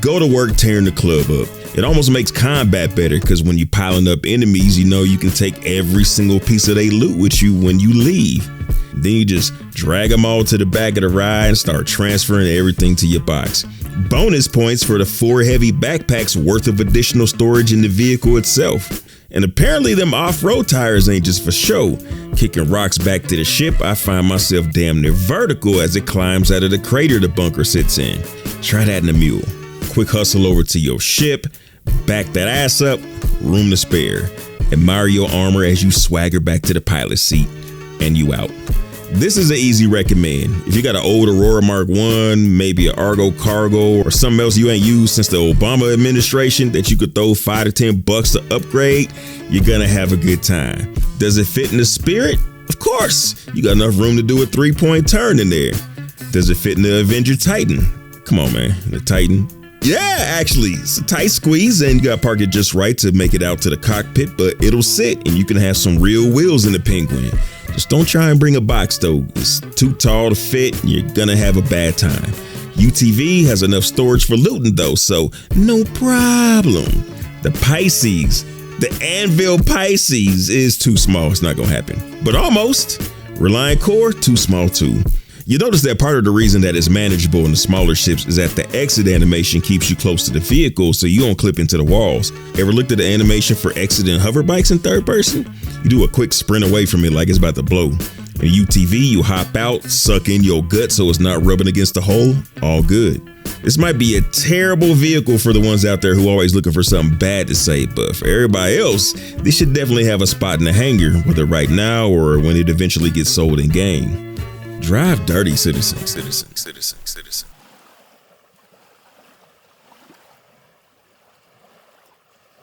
go to work tearing the club up. It almost makes combat better because when you're piling up enemies, you know you can take every single piece of their loot with you when you leave. Then you just drag them all to the back of the ride and start transferring everything to your box. Bonus points for the 4 heavy backpacks worth of additional storage in the vehicle itself. And apparently them off-road tires ain't just for show. Kicking rocks back to the ship, I find myself damn near vertical as it climbs out of the crater the bunker sits in. Try that in a mule. Quick hustle over to your ship, back that ass up, room to spare. Admire your armor as you swagger back to the pilot seat, and you out. This is an easy recommend. If you got an old Aurora Mark I, maybe an Argo Cargo, or something else you ain't used since the Obama administration that you could throw $5 to $10 to upgrade, you're gonna have a good time. Does it fit in the Spirit? Of course. You got enough room to do a 3-point turn in there. Does it fit in the Avenger Titan? Come on, man, the Titan. Yeah, actually, it's a tight squeeze and you gotta park it just right to make it out to the cockpit, but it'll sit and you can have some real wheels in the Penguin. Just don't try and bring a box though. It's too tall to fit and you're gonna have a bad time. UTV has enough storage for looting though, so no problem. The Pisces, the Anvil Pisces is too small, it's not gonna happen. But almost. Reliant Core, too small too. You notice that part of the reason that it's manageable in the smaller ships is that the exit animation keeps you close to the vehicle so you don't clip into the walls. Ever looked at the animation for exiting hover bikes in third person? You do a quick sprint away from it like it's about to blow. In UTV, you hop out, suck in your gut so it's not rubbing against the hull, all good. This might be a terrible vehicle for the ones out there who are always looking for something bad to say, but for everybody else, this should definitely have a spot in the hangar, whether right now or when it eventually gets sold in game. Drive dirty, citizen.